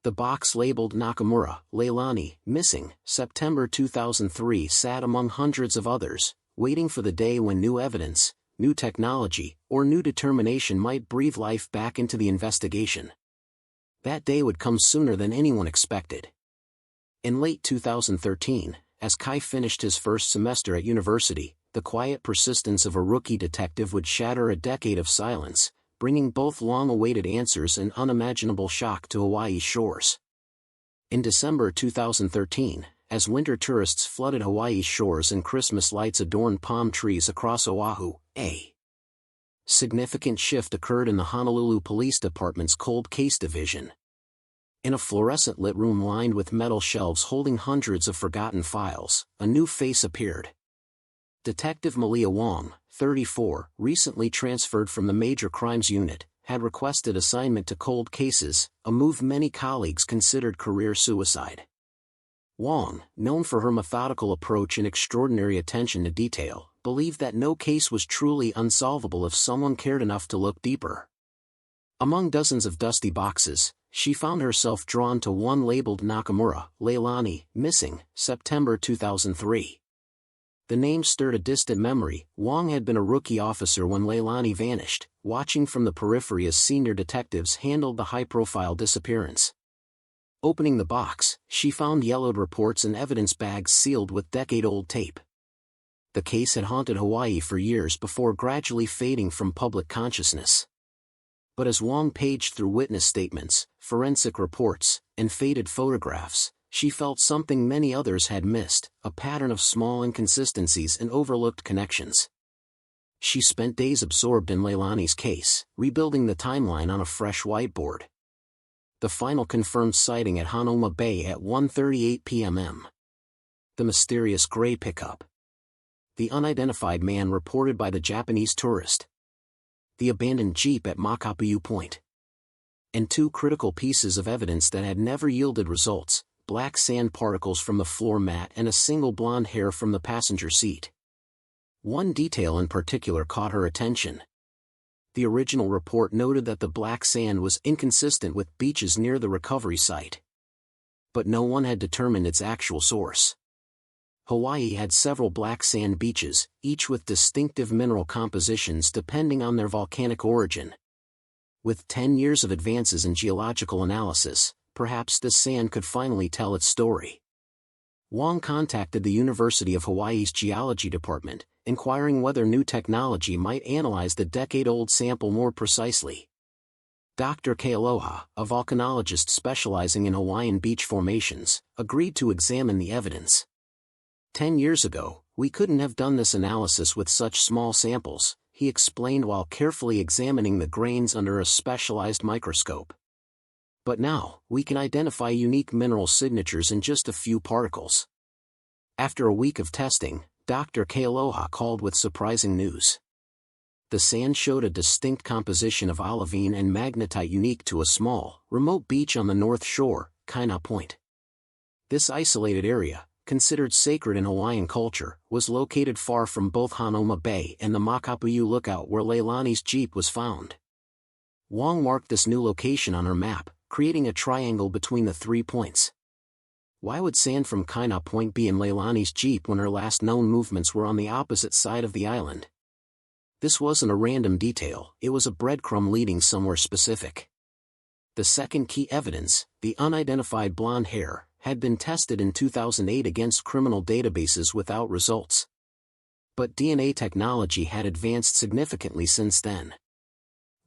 The box labeled Nakamura, Leilani, missing, September 2003 sat among hundreds of others, waiting for the day when new evidence, new technology, or new determination might breathe life back into the investigation. That day would come sooner than anyone expected. In late 2013, as Kai finished his first semester at university, the quiet persistence of a rookie detective would shatter a decade of silence, bringing both long-awaited answers and unimaginable shock to Hawaii's shores. In December 2013, as winter tourists flooded Hawaii's shores and Christmas lights adorned palm trees across Oahu, a significant shift occurred in the Honolulu Police Department's Cold Case Division. In a fluorescent-lit room lined with metal shelves holding hundreds of forgotten files, a new face appeared. Detective Malia Wong, 34, recently transferred from the Major Crimes Unit, had requested assignment to cold cases, a move many colleagues considered career suicide. Wong, known for her methodical approach and extraordinary attention to detail, believed that no case was truly unsolvable if someone cared enough to look deeper. Among dozens of dusty boxes, she found herself drawn to one labeled Nakamura, Leilani, missing, September 2003. The name stirred a distant memory. Wong had been a rookie officer when Leilani vanished, watching from the periphery as senior detectives handled the high-profile disappearance. Opening the box, she found yellowed reports and evidence bags sealed with decade-old tape. The case had haunted Hawaii for years before gradually fading from public consciousness. But as Wong paged through witness statements, forensic reports, and faded photographs, she felt something many others had missed, a pattern of small inconsistencies and overlooked connections. She spent days absorbed in Leilani's case, rebuilding the timeline on a fresh whiteboard. The final confirmed sighting at Hanauma Bay at 1:38 p.m. The mysterious gray pickup. the unidentified man reported by the Japanese tourist, the abandoned Jeep at Makapu'u Point, and two critical pieces of evidence that had never yielded results: black sand particles from the floor mat and a single blonde hair from the passenger seat. One detail in particular caught her attention. The original report noted that the black sand was inconsistent with beaches near the recovery site, but no one had determined its actual source. Hawaii had several black sand beaches, each with distinctive mineral compositions depending on their volcanic origin. With 10 years of advances in geological analysis, perhaps this sand could finally tell its story. Wong contacted the University of Hawaii's Geology Department, inquiring whether new technology might analyze the decade-old sample more precisely. Dr. Kealoha, a volcanologist specializing in Hawaiian beach formations, agreed to examine the evidence. 10 years ago, we couldn't have done this analysis with such small samples, he explained while carefully examining the grains under a specialized microscope. But now, we can identify unique mineral signatures in just a few particles. After a week of testing, Dr. Kealoha called with surprising news. The sand showed a distinct composition of olivine and magnetite unique to a small, remote beach on the north shore, Kaina Point. This isolated area, considered sacred in Hawaiian culture, was located far from both Hanauma Bay and the Makapu'u lookout where Leilani's Jeep was found. Wong marked this new location on her map, creating a triangle between the 3 points. Why would sand from Kaina Point be in Leilani's Jeep when her last known movements were on the opposite side of the island? This wasn't a random detail, it was a breadcrumb leading somewhere specific. The second key evidence, the unidentified blonde hair, had been tested in 2008 against criminal databases without results. But DNA technology had advanced significantly since then.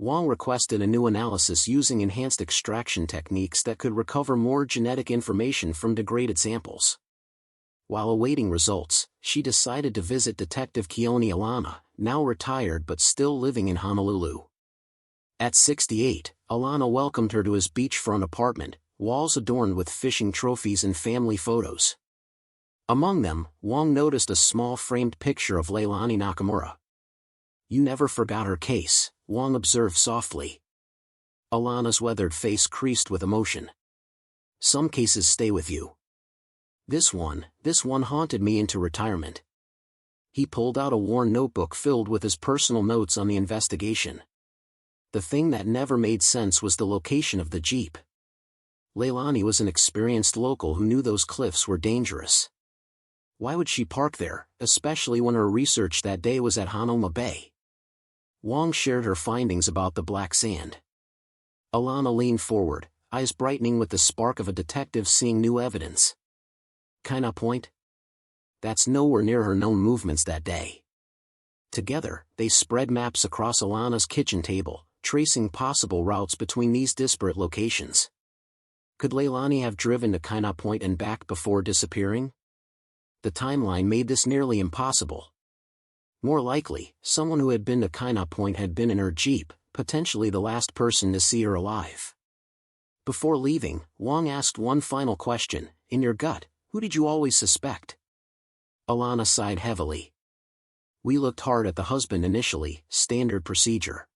Wong requested a new analysis using enhanced extraction techniques that could recover more genetic information from degraded samples. While awaiting results, she decided to visit Detective Keone Alana, now retired but still living in Honolulu. At 68, Alana welcomed her to his beachfront apartment, walls adorned with fishing trophies and family photos. Among them, Wong noticed a small framed picture of Leilani Nakamura. "You never forgot her case," Wong observed softly. Alana's weathered face creased with emotion. "Some cases stay with you. This one haunted me into retirement." He pulled out a worn notebook filled with his personal notes on the investigation. The thing that never made sense was the location of the Jeep. Leilani was an experienced local who knew those cliffs were dangerous. Why would she park there, especially when her research that day was at Hanauma Bay? Wong shared her findings about the black sand. Alana leaned forward, eyes brightening with the spark of a detective seeing new evidence. Kaina Point? That's nowhere near her known movements that day. Together, they spread maps across Alana's kitchen table, tracing possible routes between these disparate locations. Could Leilani have driven to Kaina Point and back before disappearing? The timeline made this nearly impossible. More likely, someone who had been to Kaina Point had been in her Jeep, potentially the last person to see her alive. Before leaving, Wong asked one final question: "In your gut, who did you always suspect?" Alana sighed heavily. "We looked hard at the husband initially, standard procedure.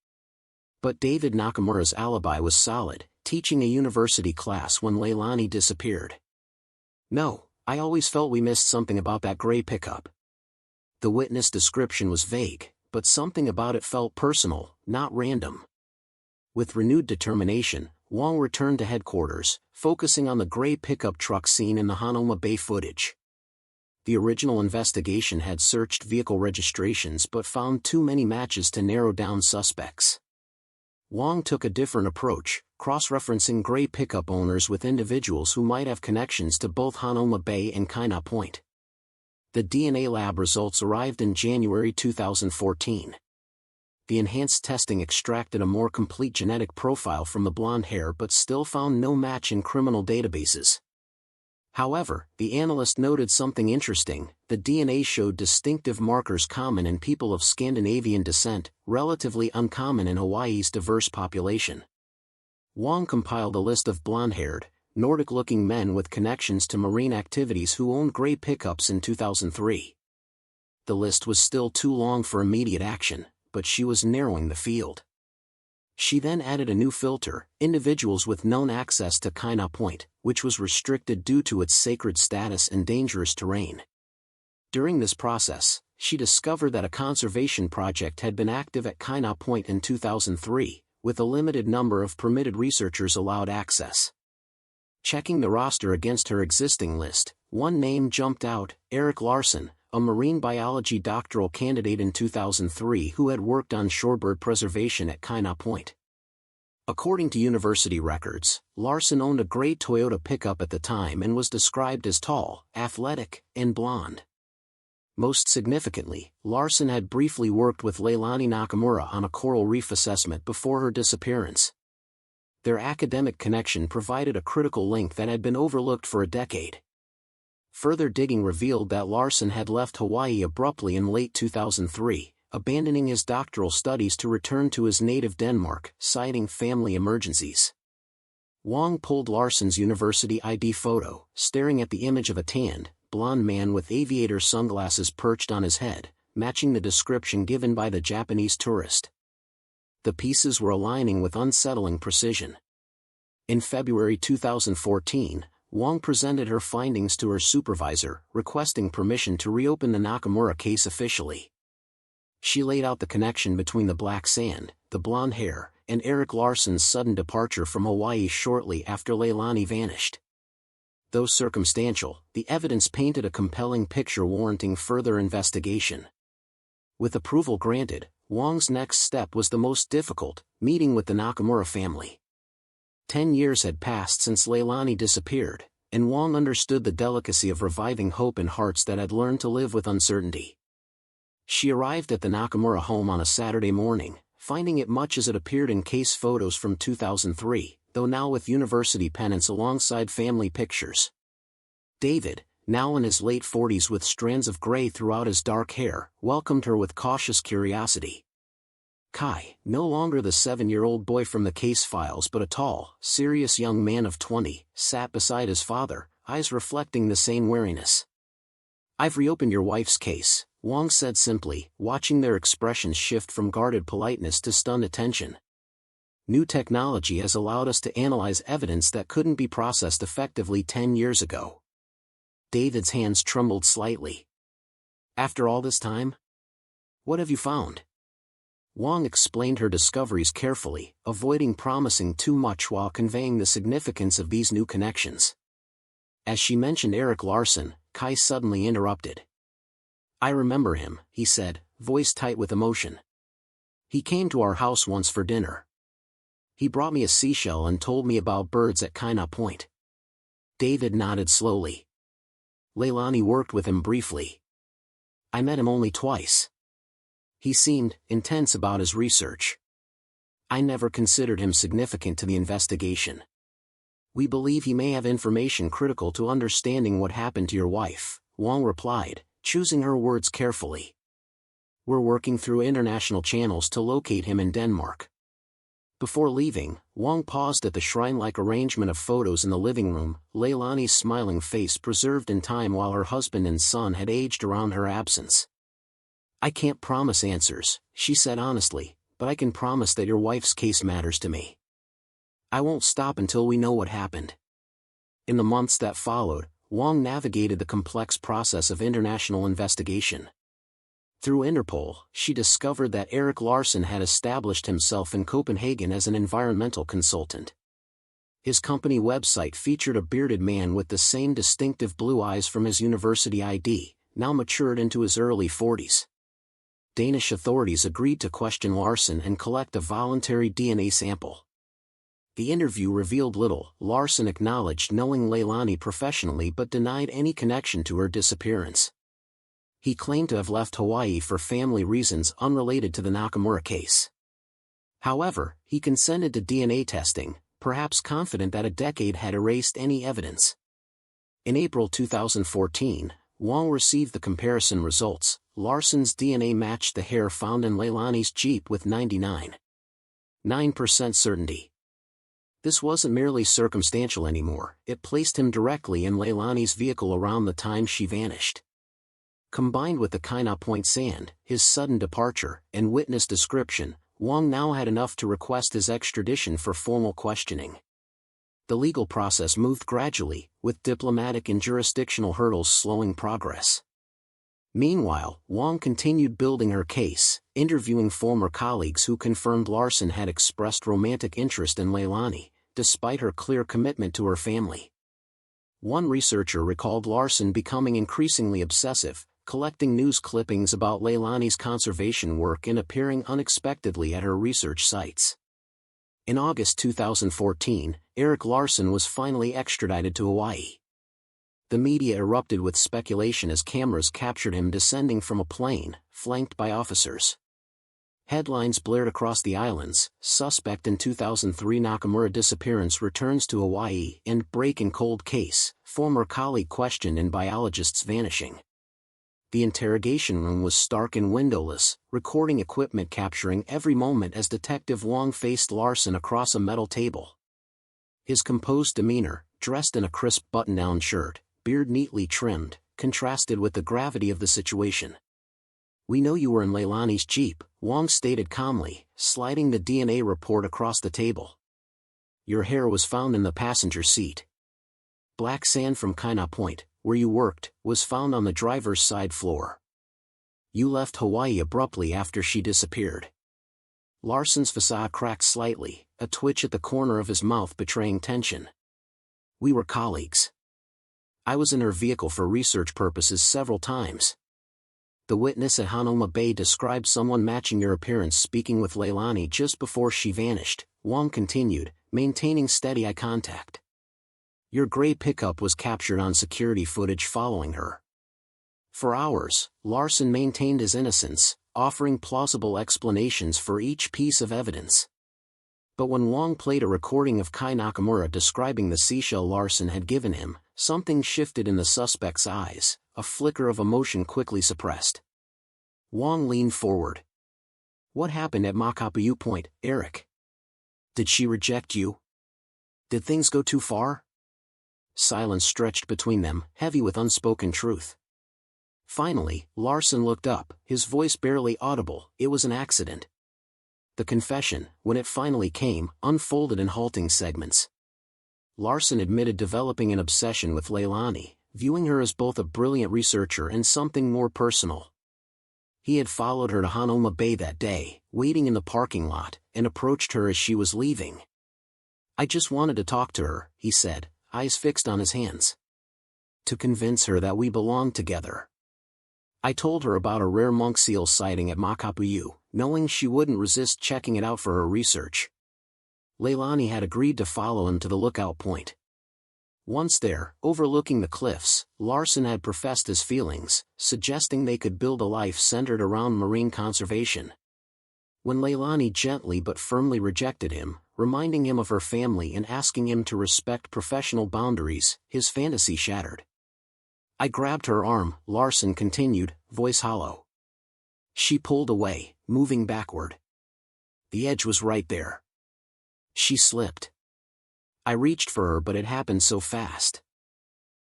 But David Nakamura's alibi was solid, teaching a university class when Leilani disappeared. No, I always felt we missed something about that gray pickup. The witness description was vague, but something about it felt personal, not random." With renewed determination, Wong returned to headquarters, focusing on the gray pickup truck seen in the Hanauma Bay footage. The original investigation had searched vehicle registrations but found too many matches to narrow down suspects. Wong took a different approach, cross-referencing gray pickup owners with individuals who might have connections to both Hanauma Bay and Kaina Point. The DNA lab results arrived in January 2014. The enhanced testing extracted a more complete genetic profile from the blonde hair but still found no match in criminal databases. However, the analyst noted something interesting: the DNA showed distinctive markers common in people of Scandinavian descent, relatively uncommon in Hawaii's diverse population. Wong compiled a list of blonde-haired, Nordic-looking men with connections to marine activities who owned gray pickups in 2003. The list was still too long for immediate action, but she was narrowing the field. She then added a new filter, individuals with known access to Kaina Point, which was restricted due to its sacred status and dangerous terrain. During this process, she discovered that a conservation project had been active at Kaina Point in 2003, with a limited number of permitted researchers allowed access. Checking the roster against her existing list, one name jumped out: Erik Larson, a marine biology doctoral candidate in 2003 who had worked on shorebird preservation at Kaina Point. According to university records, Larson owned a gray Toyota pickup at the time and was described as tall, athletic, and blonde. Most significantly, Larson had briefly worked with Leilani Nakamura on a coral reef assessment before her disappearance. Their academic connection provided a critical link that had been overlooked for a decade. Further digging revealed that Larson had left Hawaii abruptly in late 2003, abandoning his doctoral studies to return to his native Denmark, citing family emergencies. Wong pulled Larson's university ID photo, staring at the image of a tanned, blonde man with aviator sunglasses perched on his head, matching the description given by the Japanese tourist. The pieces were aligning with unsettling precision. In February 2014, Wong presented her findings to her supervisor, requesting permission to reopen the Nakamura case officially. She laid out the connection between the black sand, the blonde hair, and Erik Larson's sudden departure from Hawaii shortly after Leilani vanished. Though circumstantial, the evidence painted a compelling picture warranting further investigation. With approval granted, Wong's next step was the most difficult: meeting with the Nakamura family. 10 years had passed since Leilani disappeared, and Wong understood the delicacy of reviving hope in hearts that had learned to live with uncertainty. She arrived at the Nakamura home on a Saturday morning, finding it much as it appeared in case photos from 2003, though now with university pennants alongside family pictures. David, now in his late 40s with strands of gray throughout his dark hair, welcomed her with cautious curiosity. Kai, no longer the 7-year-old boy from the case files but a tall, serious young man of 20, sat beside his father, eyes reflecting the same wariness. "I've reopened your wife's case," Wong said simply, watching their expressions shift from guarded politeness to stunned attention. "New technology has allowed us to analyze evidence that couldn't be processed effectively 10 years ago." David's hands trembled slightly. "After all this time? What have you found?" Wong explained her discoveries carefully, avoiding promising too much while conveying the significance of these new connections. As she mentioned Erik Larson, Kai suddenly interrupted. "I remember him," he said, voice tight with emotion. "He came to our house once for dinner. He brought me a seashell and told me about birds at Kaina Point." David nodded slowly. "Leilani worked with him briefly. I met him only twice. He seemed intense about his research. I never considered him significant to the investigation. We believe he may have information critical to understanding what happened to your wife," Wong replied, choosing her words carefully. "We're working through international channels to locate him in Denmark." Before leaving, Wong paused at the shrine-like arrangement of photos in the living room, Leilani's smiling face preserved in time while her husband and son had aged around her absence. "I can't promise answers," she said honestly, "but I can promise that your wife's case matters to me. I won't stop until we know what happened." In the months that followed, Wong navigated the complex process of international investigation. Through Interpol, she discovered that Erik Larson had established himself in Copenhagen as an environmental consultant. His company website featured a bearded man with the same distinctive blue eyes from his university ID, now matured into his early 40s. Danish authorities agreed to question Larson and collect a voluntary DNA sample. The interview revealed little. Larson acknowledged knowing Leilani professionally but denied any connection to her disappearance. He claimed to have left Hawaii for family reasons unrelated to the Nakamura case. However, he consented to DNA testing, perhaps confident that a decade had erased any evidence. In April 2014, Wong received the comparison results. Larson's DNA matched the hair found in Leilani's Jeep with 99.9% certainty. This wasn't merely circumstantial anymore, it placed him directly in Leilani's vehicle around the time she vanished. Combined with the Kaina Point sand, his sudden departure, and witness description, Wong now had enough to request his extradition for formal questioning. The legal process moved gradually, with diplomatic and jurisdictional hurdles slowing progress. Meanwhile, Wong continued building her case, interviewing former colleagues who confirmed Larson had expressed romantic interest in Leilani, despite her clear commitment to her family. One researcher recalled Larson becoming increasingly obsessive, collecting news clippings about Leilani's conservation work and appearing unexpectedly at her research sites. In August 2014, Erik Larson was finally extradited to Hawaii. The media erupted with speculation as cameras captured him descending from a plane, flanked by officers. Headlines blared across the islands: "Suspect in 2003 Nakamura disappearance returns to Hawaii," and "Break in cold case, former colleague questioned in biologist's vanishing." The interrogation room was stark and windowless, recording equipment capturing every moment as Detective Wong faced Larson across a metal table. His composed demeanor, dressed in a crisp button-down shirt, beard neatly trimmed, contrasted with the gravity of the situation. "We know you were in Leilani's Jeep," Wong stated calmly, sliding the DNA report across the table. "Your hair was found in the passenger seat. Black sand from Kaina Point, where you worked, was found on the driver's side floor. You left Hawaii abruptly after she disappeared." Larson's facade cracked slightly, a twitch at the corner of his mouth betraying tension. "We were colleagues. I was in her vehicle for research purposes several times. The witness at Hanauma Bay described someone matching your appearance speaking with Leilani just before she vanished," Wong continued, maintaining steady eye contact. "Your gray pickup was captured on security footage following her." For hours, Larson maintained his innocence, offering plausible explanations for each piece of evidence. But when Wong played a recording of Kai Nakamura describing the seashell Larson had given him, something shifted in the suspect's eyes, a flicker of emotion quickly suppressed. Wong leaned forward. "What happened at Waikiki Point, Erik? Did she reject you? Did things go too far?" Silence stretched between them, heavy with unspoken truth. Finally, Larson looked up, his voice barely audible. "It was an accident." The confession, when it finally came, unfolded in halting segments. Larson admitted developing an obsession with Leilani, viewing her as both a brilliant researcher and something more personal. He had followed her to Hanauma Bay that day, waiting in the parking lot, and approached her as she was leaving. "I just wanted to talk to her," he said, eyes fixed on his hands. "To convince her that we belonged together. I told her about a rare monk seal sighting at Waikiki, knowing she wouldn't resist checking it out for her research. Leilani had agreed to follow him to the lookout point. Once there, overlooking the cliffs, Larson had professed his feelings, suggesting they could build a life centered around marine conservation. When Leilani gently but firmly rejected him, reminding him of her family and asking him to respect professional boundaries, his fantasy shattered. "I grabbed her arm," Larson continued, voice hollow. "She pulled away, moving backward. The edge was right there. She slipped. I reached for her, but it happened so fast."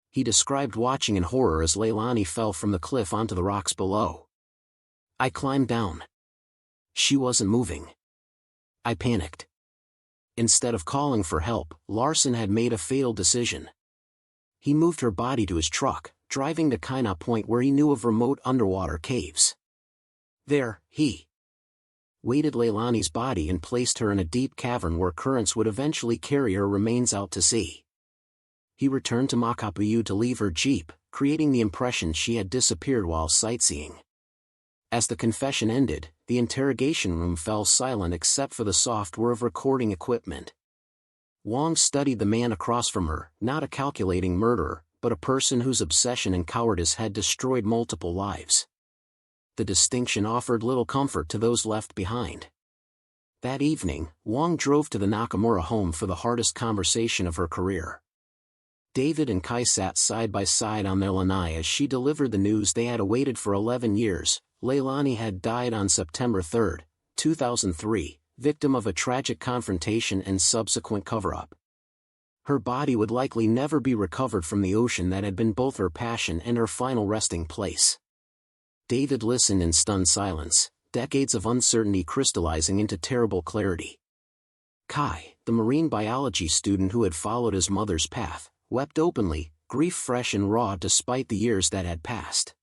He described watching in horror as Leilani fell from the cliff onto the rocks below. "I climbed down. She wasn't moving. I panicked." Instead of calling for help, Larson had made a fatal decision. He moved her body to his truck, driving to Kaina Point where he knew of remote underwater caves. There, he weighted Leilani's body and placed her in a deep cavern where currents would eventually carry her remains out to sea. He returned to Waikiki to leave her Jeep, creating the impression she had disappeared while sightseeing. As the confession ended, the interrogation room fell silent except for the soft whir of recording equipment. Wong studied the man across from her, not a calculating murderer, but a person whose obsession and cowardice had destroyed multiple lives. The distinction offered little comfort to those left behind. That evening, Wong drove to the Nakamura home for the hardest conversation of her career. David and Kai sat side by side on their lanai as she delivered the news they had awaited for 11 years. Leilani had died on September 3, 2003, victim of a tragic confrontation and subsequent cover-up. Her body would likely never be recovered from the ocean that had been both her passion and her final resting place. David listened in stunned silence, decades of uncertainty crystallizing into terrible clarity. Kai, the marine biology student who had followed his mother's path, wept openly, grief fresh and raw despite the years that had passed.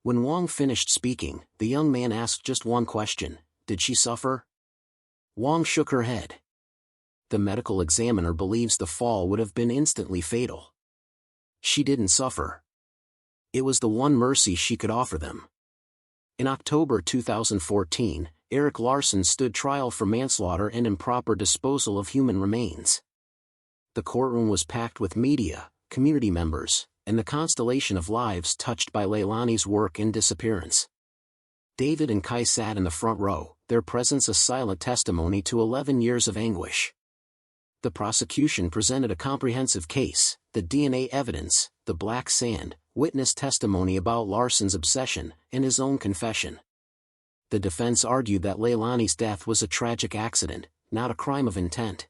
When Wang finished speaking, the young man asked just one question: did she suffer? Wang shook her head. The medical examiner believes the fall would have been instantly fatal. She didn't suffer. It was the one mercy she could offer them. In October 2014, Erik Larson stood trial for manslaughter and improper disposal of human remains. The courtroom was packed with media, community members, and the constellation of lives touched by Leilani's work and disappearance. David and Kai sat in the front row, their presence a silent testimony to 11 years of anguish. The prosecution presented a comprehensive case: the DNA evidence, the black sand, witness testimony about Larson's obsession, and his own confession. The defense argued that Leilani's death was a tragic accident, not a crime of intent.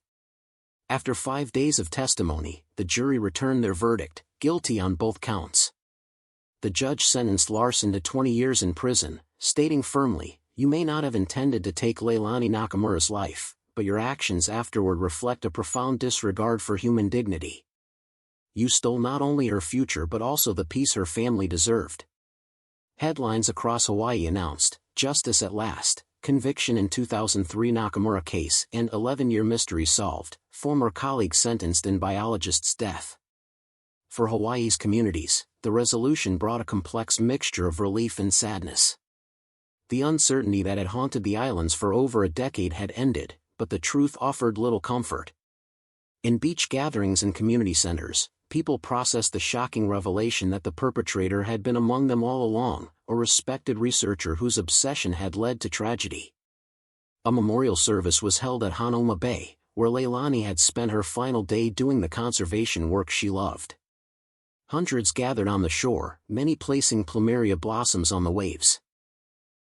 After 5 days of testimony, the jury returned their verdict: guilty on both counts. The judge sentenced Larson to 20 years in prison, stating firmly, "You may not have intended to take Leilani Nakamura's life, but your actions afterward reflect a profound disregard for human dignity. You stole not only her future but also the peace her family deserved." Headlines across Hawaii announced, "Justice at last, conviction in 2003 Nakamura case and 11-year mystery solved, former colleague sentenced in biologist's death." For Hawaii's communities, the resolution brought a complex mixture of relief and sadness. The uncertainty that had haunted the islands for over a decade had ended, but the truth offered little comfort. In beach gatherings and community centers, people processed the shocking revelation that the perpetrator had been among them all along, a respected researcher whose obsession had led to tragedy. A memorial service was held at Hanauma Bay, where Leilani had spent her final day doing the conservation work she loved. Hundreds gathered on the shore, many placing plumeria blossoms on the waves.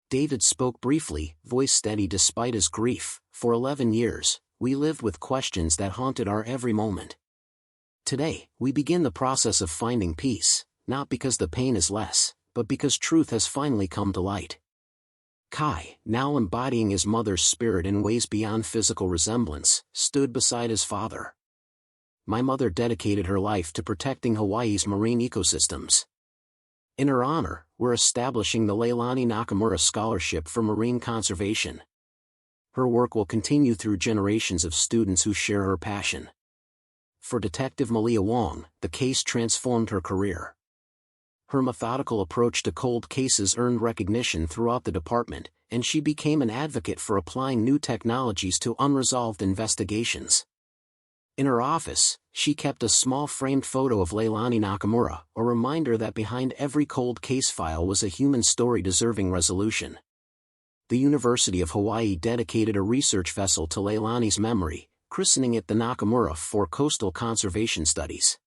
David spoke briefly, voice steady despite his grief. "For 11 years, we lived with questions that haunted our every moment. Today, we begin the process of finding peace, not because the pain is less, but because truth has finally come to light." Kai, now embodying his mother's spirit in ways beyond physical resemblance, stood beside his father. "My mother dedicated her life to protecting Hawaii's marine ecosystems. In her honor, we're establishing the Leilani Nakamura Scholarship for Marine Conservation. Her work will continue through generations of students who share her passion." For Detective Malia Wong, the case transformed her career. Her methodical approach to cold cases earned recognition throughout the department, and she became an advocate for applying new technologies to unresolved investigations. In her office, she kept a small framed photo of Leilani Nakamura, a reminder that behind every cold case file was a human story deserving resolution. The University of Hawaii dedicated a research vessel to Leilani's memory, christening it the Nakamura for Coastal Conservation Studies.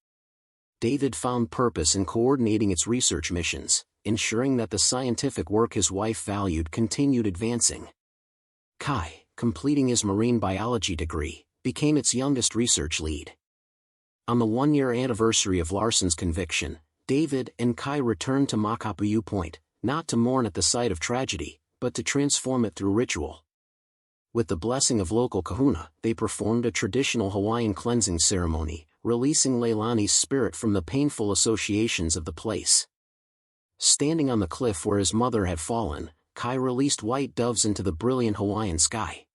David found purpose in coordinating its research missions, ensuring that the scientific work his wife valued continued advancing. Kai, completing his marine biology degree, became its youngest research lead. On the 1-year anniversary of Larson's conviction, David and Kai returned to Makapu'u Point, not to mourn at the site of tragedy, but to transform it through ritual. With the blessing of local kahuna, they performed a traditional Hawaiian cleansing ceremony, releasing Leilani's spirit from the painful associations of the place. Standing on the cliff where his mother had fallen, Kai released white doves into the brilliant Hawaiian sky.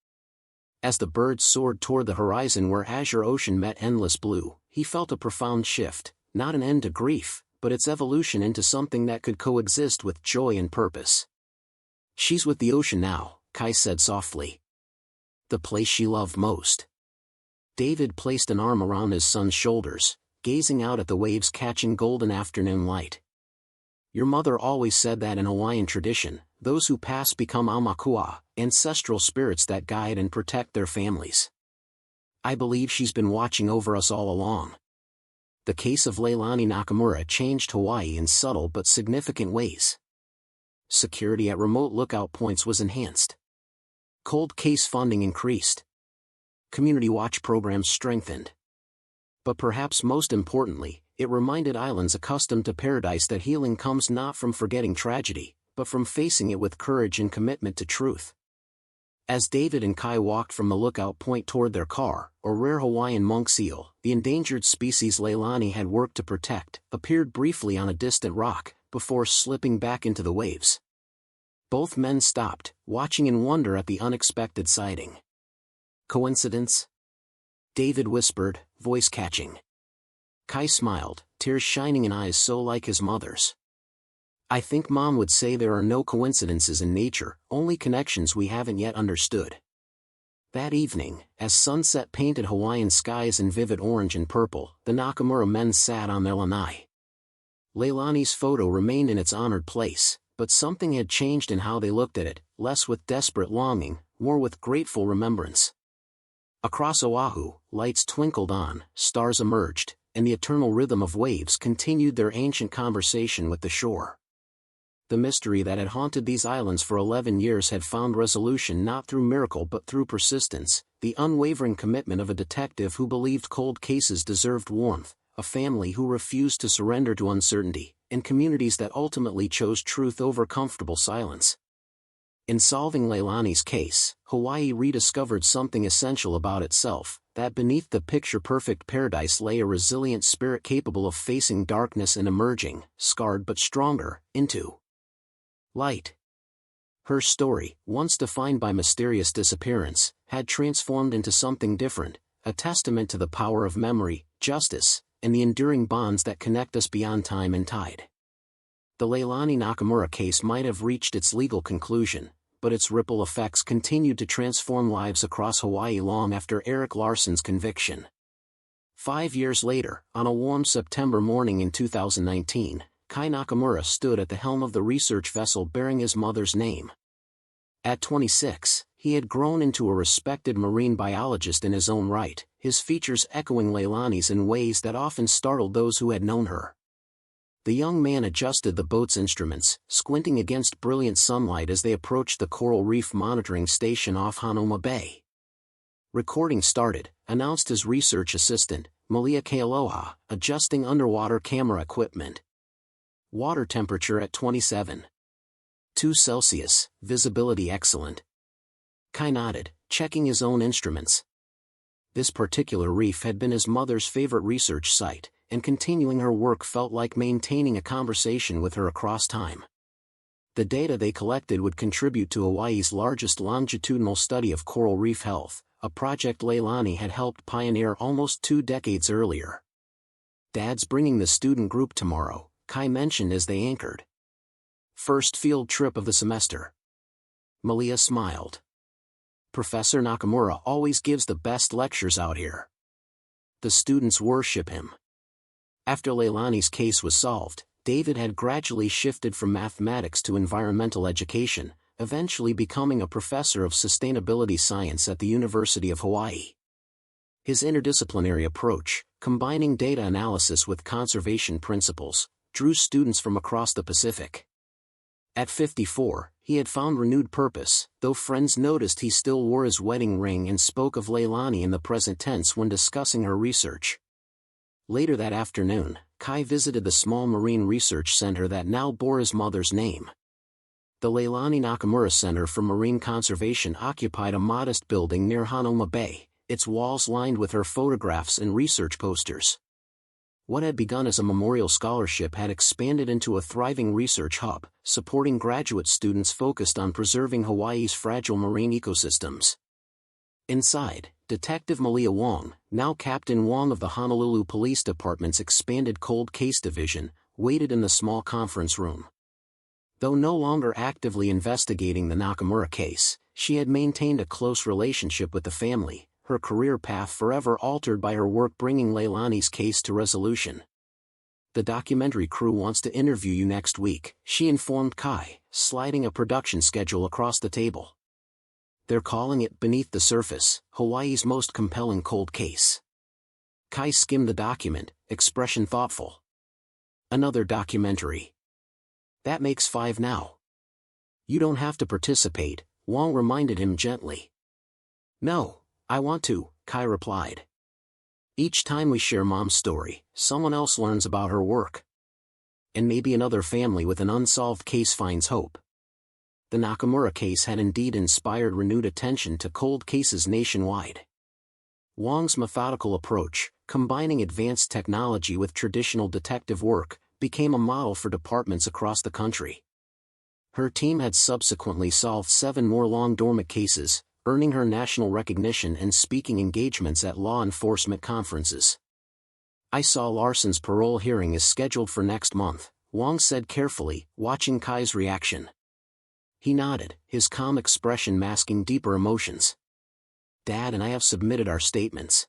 As the birds soared toward the horizon where azure ocean met endless blue, he felt a profound shift, not an end to grief, but its evolution into something that could coexist with joy and purpose. "She's with the ocean now," Kai said softly. "The place she loved most." David placed an arm around his son's shoulders, gazing out at the waves catching golden afternoon light. "Your mother always said that in Hawaiian tradition, those who pass become aumakua, ancestral spirits that guide and protect their families. I believe she's been watching over us all along." The case of Leilani Nakamura changed Hawaii in subtle but significant ways. Security at remote lookout points was enhanced. Cold case funding increased. Community watch programs strengthened. But perhaps most importantly, it reminded islands accustomed to paradise that healing comes not from forgetting tragedy, but from facing it with courage and commitment to truth. As David and Kai walked from the lookout point toward their car, a rare Hawaiian monk seal, the endangered species Leilani had worked to protect, appeared briefly on a distant rock, before slipping back into the waves. Both men stopped, watching in wonder at the unexpected sighting. Coincidence? David whispered, voice catching. Kai smiled, tears shining in eyes so like his mother's. I think Mom would say there are no coincidences in nature, only connections we haven't yet understood. That evening, as sunset painted Hawaiian skies in vivid orange and purple, the Nakamura men sat on their lanai. Leilani's photo remained in its honored place, but something had changed in how they looked at it, less with desperate longing, more with grateful remembrance. Across Oahu, lights twinkled on, stars emerged, and the eternal rhythm of waves continued their ancient conversation with the shore. The mystery that had haunted these islands for 11 years had found resolution not through miracle but through persistence, the unwavering commitment of a detective who believed cold cases deserved warmth, a family who refused to surrender to uncertainty, and communities that ultimately chose truth over comfortable silence. In solving Leilani's case, Hawaii rediscovered something essential about itself, that beneath the picture-perfect paradise lay a resilient spirit capable of facing darkness and emerging, scarred but stronger, into light. Her story, once defined by mysterious disappearance, had transformed into something different, a testament to the power of memory, justice, and the enduring bonds that connect us beyond time and tide. The Leilani Nakamura case might have reached its legal conclusion, but its ripple effects continued to transform lives across Hawaii long after Eric Larson's conviction. 5 years later, on a warm September morning in 2019, Kai Nakamura stood at the helm of the research vessel bearing his mother's name. At 26, he had grown into a respected marine biologist in his own right, his features echoing Leilani's in ways that often startled those who had known her. The young man adjusted the boat's instruments, squinting against brilliant sunlight as they approached the coral reef monitoring station off Hanauma Bay. Recording started, announced his research assistant, Malia Kealoha, adjusting underwater camera equipment. Water temperature at 27.2 Celsius, visibility excellent. Kai nodded, checking his own instruments. This particular reef had been his mother's favorite research site, and continuing her work felt like maintaining a conversation with her across time. The data they collected would contribute to Hawaii's largest longitudinal study of coral reef health, a project Leilani had helped pioneer almost 2 decades earlier. Dad's bringing the student group tomorrow, Kai mentioned as they anchored. First field trip of the semester. Malia smiled. Professor Nakamura always gives the best lectures out here. The students worship him. After Leilani's case was solved, David had gradually shifted from mathematics to environmental education, eventually becoming a professor of sustainability science at the University of Hawaii. His interdisciplinary approach, combining data analysis with conservation principles, drew students from across the Pacific. At 54, he had found renewed purpose, though friends noticed he still wore his wedding ring and spoke of Leilani in the present tense when discussing her research. Later that afternoon, Kai visited the small marine research center that now bore his mother's name. The Leilani Nakamura Center for Marine Conservation occupied a modest building near Hanauma Bay, its walls lined with her photographs and research posters. What had begun as a memorial scholarship had expanded into a thriving research hub, supporting graduate students focused on preserving Hawaii's fragile marine ecosystems. Inside, Detective Malia Wong, now Captain Wong of the Honolulu Police Department's expanded cold case division, waited in the small conference room. Though no longer actively investigating the Nakamura case, she had maintained a close relationship with the family, her career path forever altered by her work bringing Leilani's case to resolution. The documentary crew wants to interview you next week, she informed Kai, sliding a production schedule across the table. They're calling it Beneath the Surface, Hawaii's most compelling cold case. Kai skimmed the document, expression thoughtful. Another documentary. That makes 5 now. You don't have to participate, Wong reminded him gently. No, I want to, Kai replied. Each time we share Mom's story, someone else learns about her work. And maybe another family with an unsolved case finds hope. the Nakamura case had indeed inspired renewed attention to cold cases nationwide. Wong's methodical approach, combining advanced technology with traditional detective work, became a model for departments across the country. Her team had subsequently solved 7 more long-dormant cases, earning her national recognition and speaking engagements at law enforcement conferences. "I saw Larson's parole hearing is scheduled for next month," Wong said carefully, watching Kai's reaction. He nodded, his calm expression masking deeper emotions. "Dad and I have submitted our statements.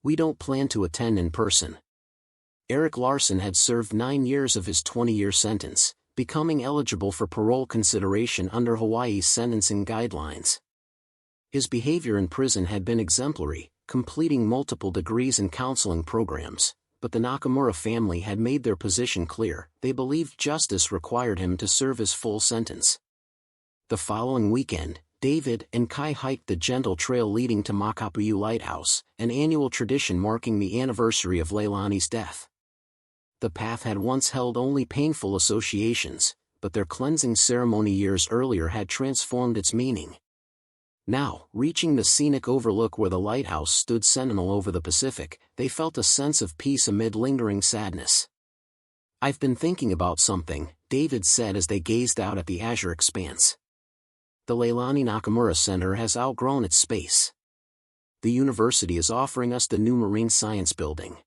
We don't plan to attend in person." Eric Larson had served 9 years of his 20-year sentence, becoming eligible for parole consideration under Hawaii's sentencing guidelines. His behavior in prison had been exemplary, completing multiple degrees and counseling programs, but the Nakamura family had made their position clear. They believed justice required him to serve his full sentence. The following weekend, David and Kai hiked the gentle trail leading to Makapu'u Lighthouse, an annual tradition marking the anniversary of Leilani's death. The path had once held only painful associations, but their cleansing ceremony years earlier had transformed its meaning. Now, reaching the scenic overlook where the lighthouse stood sentinel over the Pacific, they felt a sense of peace amid lingering sadness. "I've been thinking about something," David said as they gazed out at the azure expanse. "The Leilani Nakamura Center has outgrown its space. The university is offering us the new marine science building."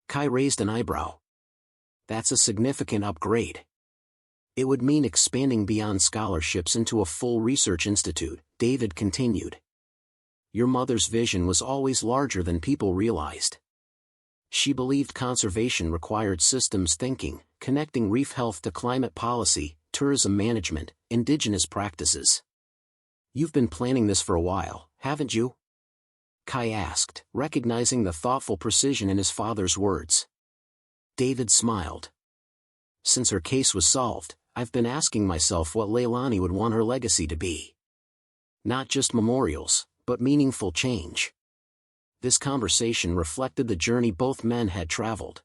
Kai raised an eyebrow. "That's a significant upgrade." "It would mean expanding beyond scholarships into a full research institute," David continued. "Your mother's vision was always larger than people realized. She believed conservation required systems thinking, connecting reef health to climate policy, tourism management, indigenous practices. You've been planning this for a while, haven't you?" Kai asked, recognizing the thoughtful precision in his father's words. David smiled. "Since her case was solved, I've been asking myself what Leilani would want her legacy to be. Not just memorials, but meaningful change." This conversation reflected the journey both men had traveled.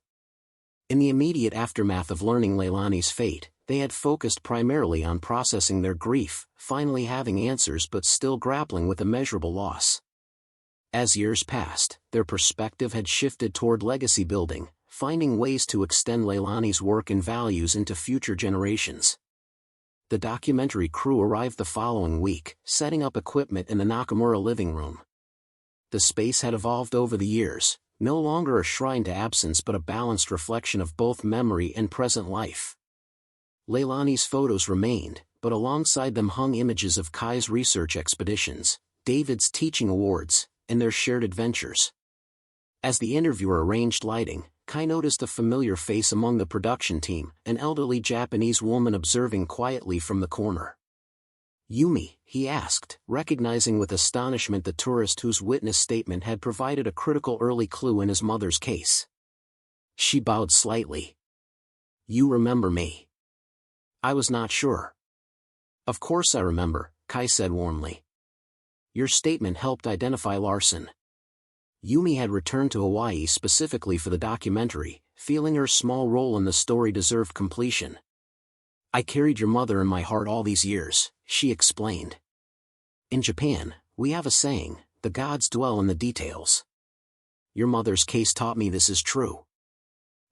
In the immediate aftermath of learning Leilani's fate, they had focused primarily on processing their grief, finally having answers but still grappling with immeasurable loss. As years passed, their perspective had shifted toward legacy building, finding ways to extend Leilani's work and values into future generations. The documentary crew arrived the following week, setting up equipment in the Nakamura living room. The space had evolved over the years, no longer a shrine to absence but a balanced reflection of both memory and present life. Leilani's photos remained, but alongside them hung images of Kai's research expeditions, David's teaching awards, and their shared adventures. As the interviewer arranged lighting, Kai noticed a familiar face among the production team, an elderly Japanese woman observing quietly from the corner. "Yumi?" he asked, recognizing with astonishment the tourist whose witness statement had provided a critical early clue in his mother's case. She bowed slightly. "You remember me?" "I was not sure." "Of course I remember," Kai said warmly. "Your statement helped identify Larson." Yumi had returned to Hawaii specifically for the documentary, feeling her small role in the story deserved completion. "I carried your mother in my heart all these years," she explained. "In Japan, we have a saying, the gods dwell in the details. Your mother's case taught me this is true."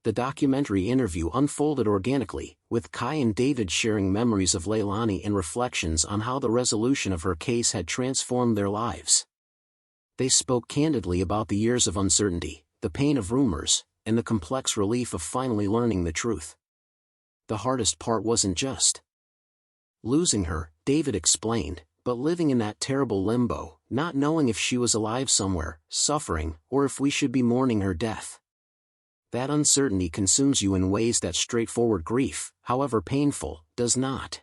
The documentary interview unfolded organically, with Kai and David sharing memories of Leilani and reflections on how the resolution of her case had transformed their lives. They spoke candidly about the years of uncertainty, the pain of rumors, and the complex relief of finally learning the truth. The hardest part wasn't just losing her, David explained, but living in that terrible limbo, not knowing if she was alive somewhere, suffering, or if we should be mourning her death. That uncertainty consumes you in ways that straightforward grief, however painful, does not.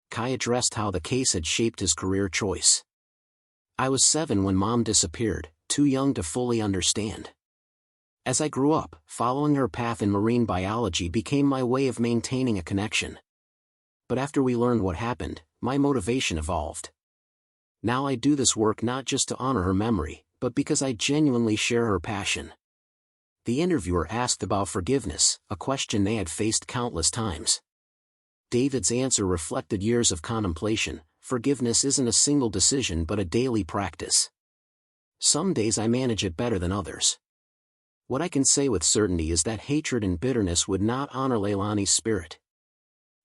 Kai addressed how the case had shaped his career choice. "I was 7 when Mom disappeared, too young to fully understand. As I grew up, following her path in marine biology became my way of maintaining a connection. But after we learned what happened, my motivation evolved. Now I do this work not just to honor her memory, but because I genuinely share her passion." The interviewer asked about forgiveness, a question they had faced countless times. David's answer reflected years of contemplation. Forgiveness isn't a single decision but a daily practice. Some days I manage it better than others. What I can say with certainty is that hatred and bitterness would not honor Leilani's spirit.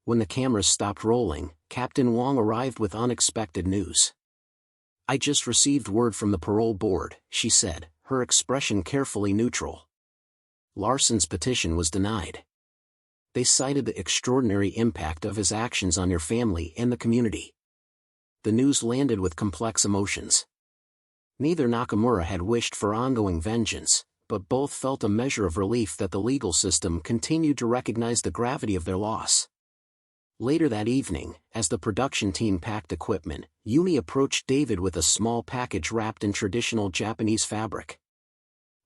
When the cameras stopped rolling, Captain Wong arrived with unexpected news. "I just received word from the parole board," she said, her expression carefully neutral. "Larson's petition was denied. They cited the extraordinary impact of his actions on your family and the community." The news landed with complex emotions. Neither Nakamura had wished for ongoing vengeance, but both felt a measure of relief that the legal system continued to recognize the gravity of their loss. Later that evening, as the production team packed equipment, Yumi approached David with a small package wrapped in traditional Japanese fabric.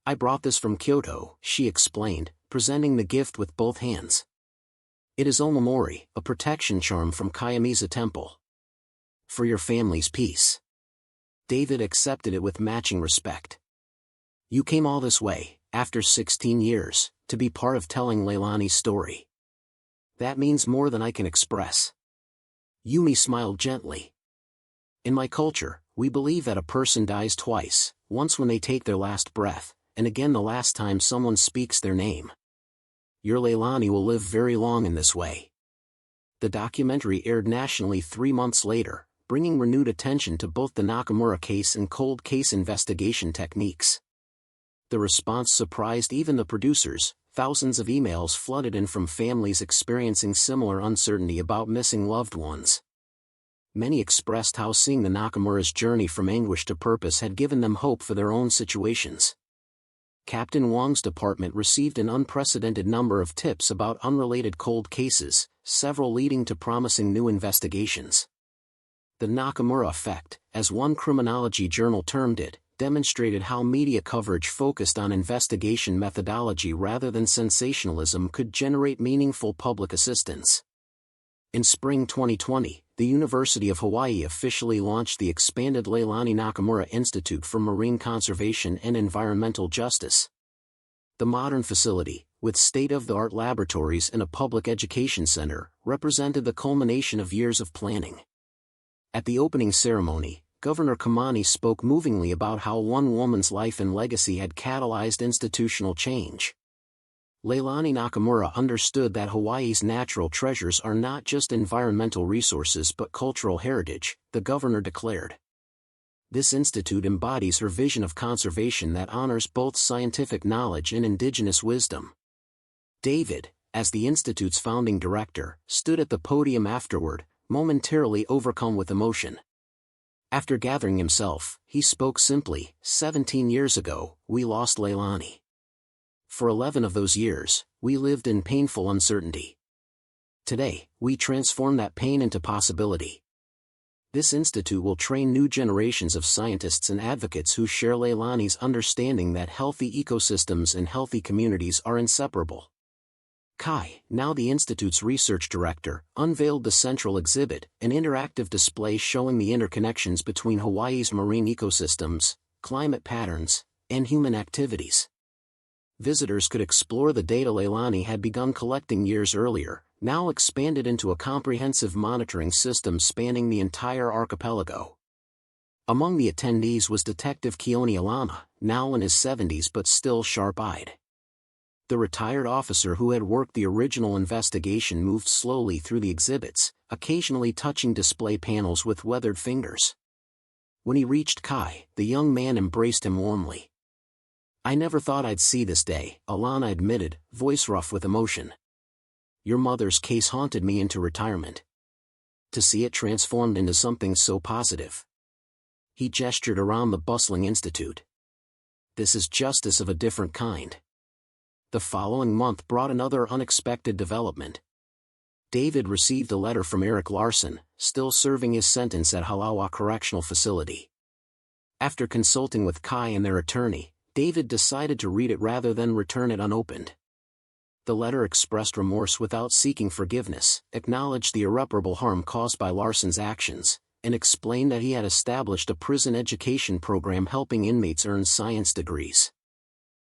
"I brought this from Kyoto," she explained, presenting the gift with both hands. "It is omamori, a protection charm from Kayamiza Temple. For your family's peace." David accepted it with matching respect. "You came all this way, after 16 years, to be part of telling Leilani's story. That means more than I can express." Yumi smiled gently. "In my culture, we believe that a person dies twice, once when they take their last breath, and again the last time someone speaks their name. Your Leilani will live very long in this way." The documentary aired nationally 3 months later, bringing renewed attention to both the Nakamura case and cold case investigation techniques. The response surprised even the producers. Thousands of emails flooded in from families experiencing similar uncertainty about missing loved ones. Many expressed how seeing the Nakamura's journey from anguish to purpose had given them hope for their own situations. Captain Wong's department received an unprecedented number of tips about unrelated cold cases, several leading to promising new investigations. The Nakamura effect, as one criminology journal termed it, demonstrated how media coverage focused on investigation methodology rather than sensationalism could generate meaningful public assistance. In spring 2020, the University of Hawaii officially launched the expanded Leilani Nakamura Institute for Marine Conservation and Environmental Justice. The modern facility, with state-of-the-art laboratories and a public education center, represented the culmination of years of planning. At the opening ceremony, Governor Kamani spoke movingly about how one woman's life and legacy had catalyzed institutional change. Leilani Nakamura understood that Hawaii's natural treasures are not just environmental resources but cultural heritage, the governor declared. This institute embodies her vision of conservation that honors both scientific knowledge and indigenous wisdom. David, as the institute's founding director, stood at the podium afterward, momentarily overcome with emotion. After gathering himself, he spoke simply. 17 years ago, we lost Leilani. For 11 of those years, we lived in painful uncertainty. Today, we transform that pain into possibility. This institute will train new generations of scientists and advocates who share Leilani's understanding that healthy ecosystems and healthy communities are inseparable. Kai, now the Institute's research director, unveiled the central exhibit, an interactive display showing the interconnections between Hawaii's marine ecosystems, climate patterns, and human activities. Visitors could explore the data Leilani had begun collecting years earlier, now expanded into a comprehensive monitoring system spanning the entire archipelago. Among the attendees was Detective Keone Alana, now in his 70s but still sharp-eyed. The retired officer who had worked the original investigation moved slowly through the exhibits, occasionally touching display panels with weathered fingers. When he reached Kai, the young man embraced him warmly. "I never thought I'd see this day," Alana admitted, voice rough with emotion. "Your mother's case haunted me into retirement. To see it transformed into something so positive." He gestured around the bustling institute. "This is justice of a different kind." The following month brought another unexpected development. David received a letter from Eric Larson, still serving his sentence at Halawa Correctional Facility. After consulting with Kai and their attorney, David decided to read it rather than return it unopened. The letter expressed remorse without seeking forgiveness, acknowledged the irreparable harm caused by Larson's actions, and explained that he had established a prison education program helping inmates earn science degrees.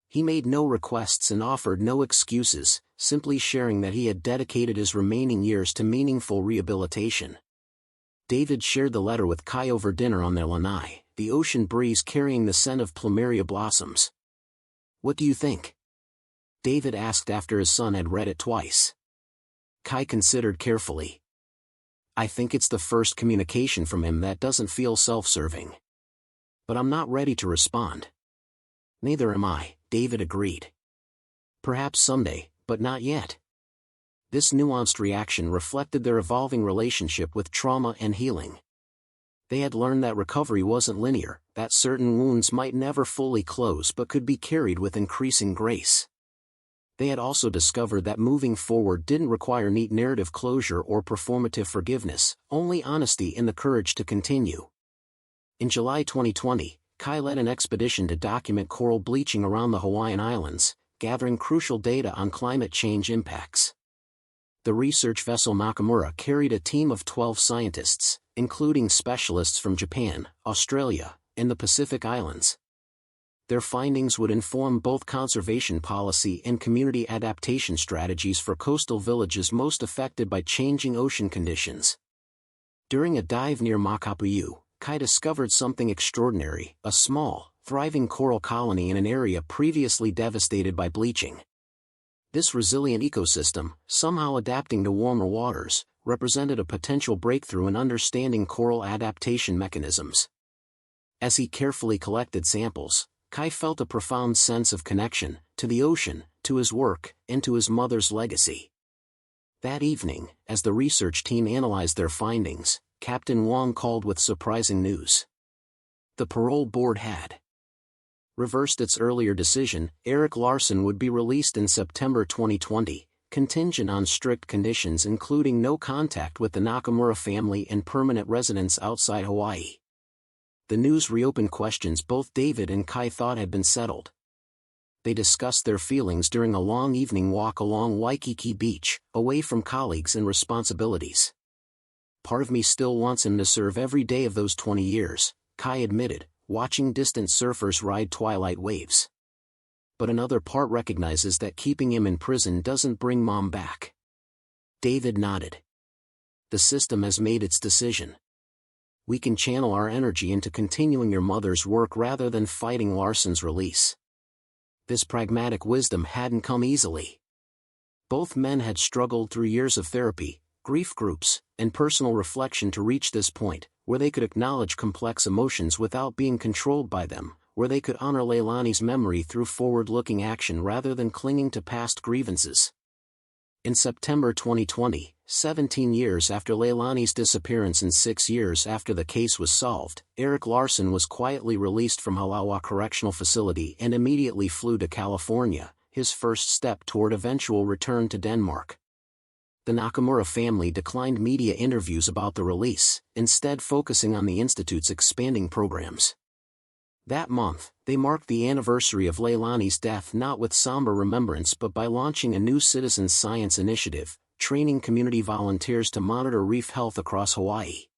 He made no requests and offered no excuses, simply sharing that he had dedicated his remaining years to meaningful rehabilitation. David shared the letter with Kai over dinner on their lanai, the ocean breeze carrying the scent of plumeria blossoms. "What do you think?" David asked after his son had read it twice. Kai considered carefully. "I think it's the first communication from him that doesn't feel self-serving. But I'm not ready to respond." "Neither am I," David agreed. "Perhaps someday, but not yet." This nuanced reaction reflected their evolving relationship with trauma and healing. They had learned that recovery wasn't linear, that certain wounds might never fully close but could be carried with increasing grace. They had also discovered that moving forward didn't require neat narrative closure or performative forgiveness, only honesty and the courage to continue. In July 2020, Kai led an expedition to document coral bleaching around the Hawaiian Islands, gathering crucial data on climate change impacts. The research vessel Nakamura carried a team of 12 scientists, including specialists from Japan, Australia, and the Pacific Islands. Their findings would inform both conservation policy and community adaptation strategies for coastal villages most affected by changing ocean conditions. During a dive near Makapu'u, Kai discovered something extraordinary: a small, thriving coral colony in an area previously devastated by bleaching. This resilient ecosystem, somehow adapting to warmer waters, represented a potential breakthrough in understanding coral adaptation mechanisms. As he carefully collected samples, Kai felt a profound sense of connection to the ocean, to his work, and to his mother's legacy. That evening, as the research team analyzed their findings, Captain Wong called with surprising news. The parole board had reversed its earlier decision. Erik Larson would be released in September 2020, contingent on strict conditions including no contact with the Nakamura family and permanent residence outside Hawaii. The news reopened questions both David and Kai thought had been settled. They discussed their feelings during a long evening walk along Waikiki Beach, away from colleagues and responsibilities. "Part of me still wants him to serve every day of those 20 years, Kai admitted, watching distant surfers ride twilight waves. "But another part recognizes that keeping him in prison doesn't bring Mom back." David nodded. "The system has made its decision. We can channel our energy into continuing your mother's work rather than fighting Larson's release." This pragmatic wisdom hadn't come easily. Both men had struggled through years of therapy, grief groups, and personal reflection to reach this point, where they could acknowledge complex emotions without being controlled by them, where they could honor Leilani's memory through forward-looking action rather than clinging to past grievances. In September 2020, 17 years after Leilani's disappearance and 6 years after the case was solved, Erik Larson was quietly released from Halawa Correctional Facility and immediately flew to California, his first step toward eventual return to Denmark. The Nakamura family declined media interviews about the release, instead focusing on the Institute's expanding programs. That month, they marked the anniversary of Leilani's death not with somber remembrance but by launching a new citizen science initiative, training community volunteers to monitor reef health across Hawaii.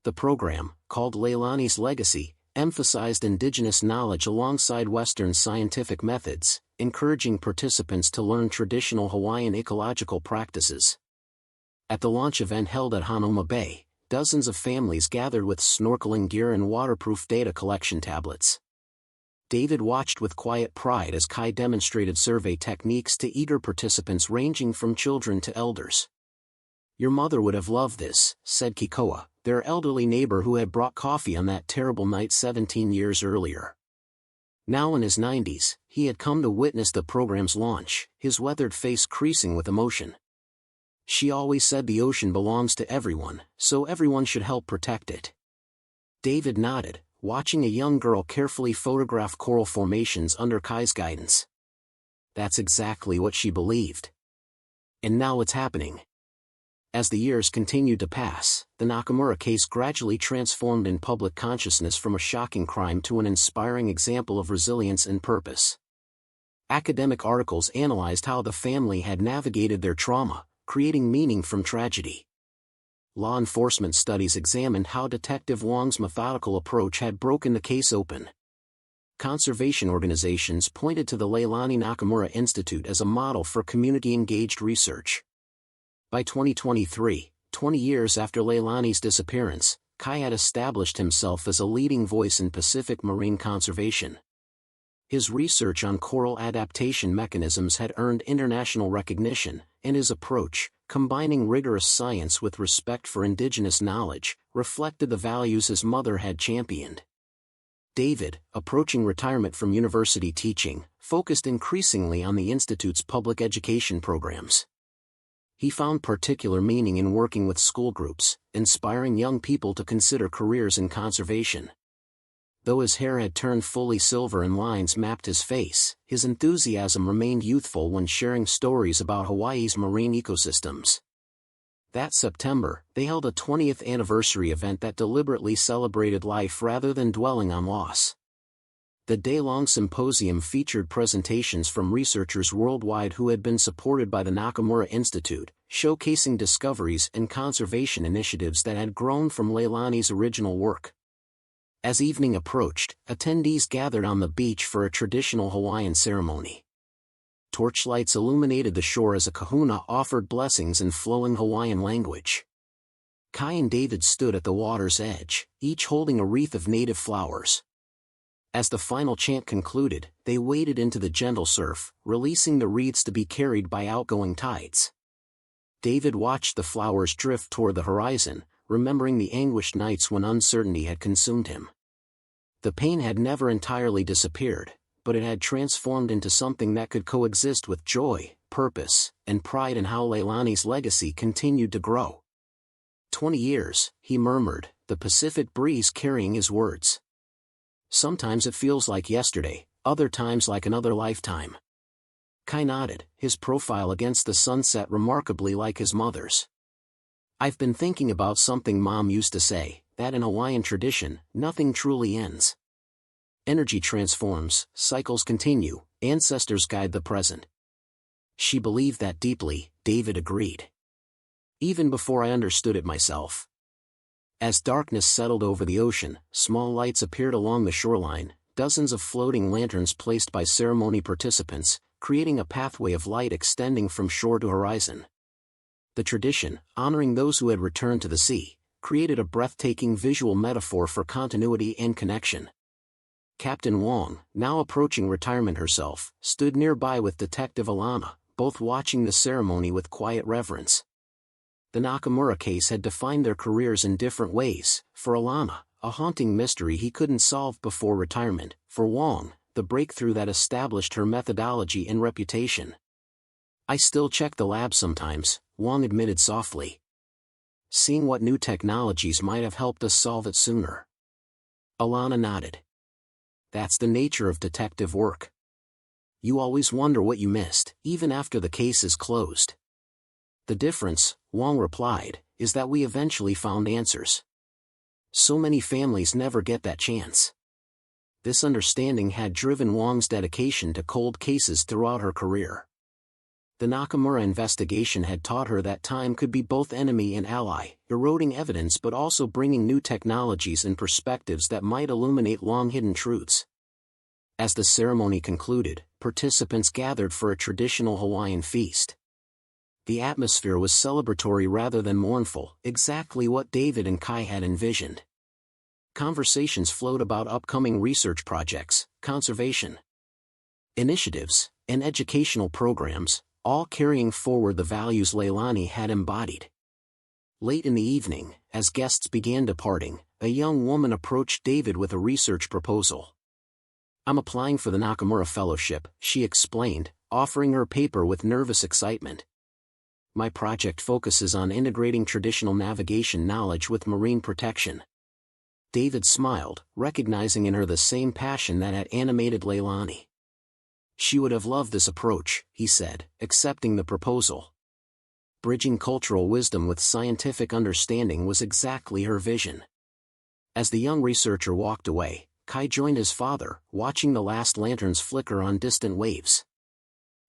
The program, called Leilani's Legacy, emphasized indigenous knowledge alongside Western scientific methods, encouraging participants to learn traditional Hawaiian ecological practices. At the launch event held at Hanauma Bay, dozens of families gathered with snorkeling gear and waterproof data collection tablets. David watched with quiet pride as Kai demonstrated survey techniques to eager participants ranging from children to elders. "Your mother would have loved this," said Kikoa, their elderly neighbor who had brought coffee on that terrible night 17 years earlier. Now in his 90s, he had come to witness the program's launch, his weathered face creasing with emotion. "She always said the ocean belongs to everyone, so everyone should help protect it." David nodded, watching a young girl carefully photograph coral formations under Kai's guidance. That's exactly what she believed. And now it's happening. As the years continued to pass, the Nakamura case gradually transformed in public consciousness from a shocking crime to an inspiring example of resilience and purpose. Academic articles analyzed how the family had navigated their trauma, creating meaning from tragedy. Law enforcement studies examined how Detective Wong's methodical approach had broken the case open. conservation organizations pointed to the Leilani Nakamura Institute as a model for community-engaged research. By 2023, 20 years after Leilani's disappearance, Kai had established himself as a leading voice in Pacific marine conservation. His research on coral adaptation mechanisms had earned international recognition, and his approach, combining rigorous science with respect for indigenous knowledge, reflected the values his mother had championed. David, approaching retirement from university teaching, focused increasingly on the Institute's public education programs. He found particular meaning in working with school groups, inspiring young people to consider careers in conservation. Though his hair had turned fully silver and lines mapped his face, his enthusiasm remained youthful when sharing stories about Hawaii's marine ecosystems. That September, they held a 20th anniversary event that deliberately celebrated life rather than dwelling on loss. The day-long symposium featured presentations from researchers worldwide who had been supported by the Nakamura Institute, showcasing discoveries and conservation initiatives that had grown from Leilani's original work. As evening approached, attendees gathered on the beach for a traditional Hawaiian ceremony. Torchlights illuminated the shore as a kahuna offered blessings in flowing Hawaiian language. Kai and David stood at the water's edge, each holding a wreath of native flowers. As the final chant concluded, they waded into the gentle surf, releasing the wreaths to be carried by outgoing tides. David watched the flowers drift toward the horizon, remembering the anguished nights when uncertainty had consumed him. The pain had never entirely disappeared, but it had transformed into something that could coexist with joy, purpose, and pride in how Leilani's legacy continued to grow. 20 years, he murmured, the Pacific breeze carrying his words. Sometimes it feels like yesterday, other times like another lifetime. Kai nodded, his profile against the sunset remarkably like his mother's. I've been thinking about something Mom used to say, that in Hawaiian tradition, nothing truly ends. Energy transforms, cycles continue, ancestors guide the present. She believed that deeply, David agreed. Even before I understood it myself. As darkness settled over the ocean, small lights appeared along the shoreline, dozens of floating lanterns placed by ceremony participants, creating a pathway of light extending from shore to horizon. The tradition, honoring those who had returned to the sea, created a breathtaking visual metaphor for continuity and connection. Captain Wong, now approaching retirement herself, stood nearby with Detective Alana, both watching the ceremony with quiet reverence. The Nakamura case had defined their careers in different ways. For Alana, a haunting mystery he couldn't solve before retirement; for Wong, the breakthrough that established her methodology and reputation. I still check the lab sometimes, Wong admitted softly. Seeing what new technologies might have helped us solve it sooner. Alana nodded. That's the nature of detective work. You always wonder what you missed, even after the case is closed. The difference, Wong replied, is that we eventually found answers. So many families never get that chance. This understanding had driven Wong's dedication to cold cases throughout her career. The Nakamura investigation had taught her that time could be both enemy and ally, eroding evidence but also bringing new technologies and perspectives that might illuminate long-hidden truths. As the ceremony concluded, participants gathered for a traditional Hawaiian feast. The atmosphere was celebratory rather than mournful, exactly what David and Kai had envisioned. Conversations flowed about upcoming research projects, conservation initiatives, and educational programs, all carrying forward the values Leilani had embodied. Late in the evening, as guests began departing, a young woman approached David with a research proposal. I'm applying for the Nakamura Fellowship, she explained, offering her paper with nervous excitement. My project focuses on integrating traditional navigation knowledge with marine protection. David smiled, recognizing in her the same passion that had animated Leilani. She would have loved this approach, he said, accepting the proposal. Bridging cultural wisdom with scientific understanding was exactly her vision. As the young researcher walked away, Kai joined his father, watching the last lanterns flicker on distant waves.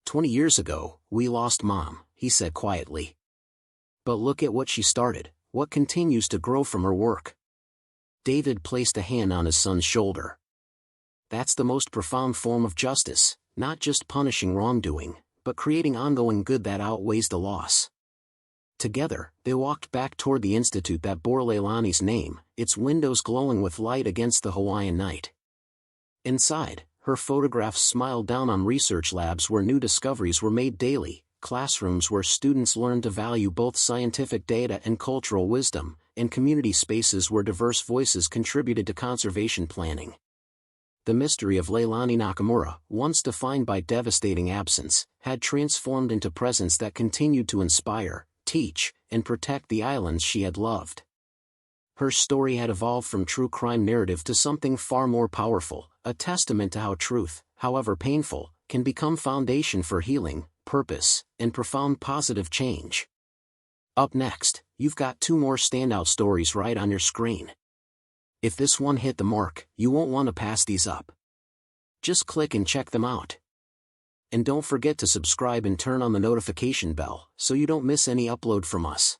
20 years ago, we lost Mom, he said quietly. But look at what she started, what continues to grow from her work. David placed a hand on his son's shoulder. That's the most profound form of justice, not just punishing wrongdoing, but creating ongoing good that outweighs the loss. Together, they walked back toward the institute that bore Leilani's name, its windows glowing with light against the Hawaiian night. Inside, her photographs smiled down on research labs where new discoveries were made daily, classrooms where students learned to value both scientific data and cultural wisdom, and community spaces where diverse voices contributed to conservation planning. The mystery of Leilani Nakamura, once defined by devastating absence, had transformed into presence that continued to inspire, teach, and protect the islands she had loved. Her story had evolved from true crime narrative to something far more powerful, a testament to how truth, however painful, can become foundation for healing, purpose, and profound positive change. Up next, you've got two more standout stories right on your screen. If this one hit the mark, you won't want to pass these up. Just click and check them out. And don't forget to subscribe and turn on the notification bell so you don't miss any upload from us.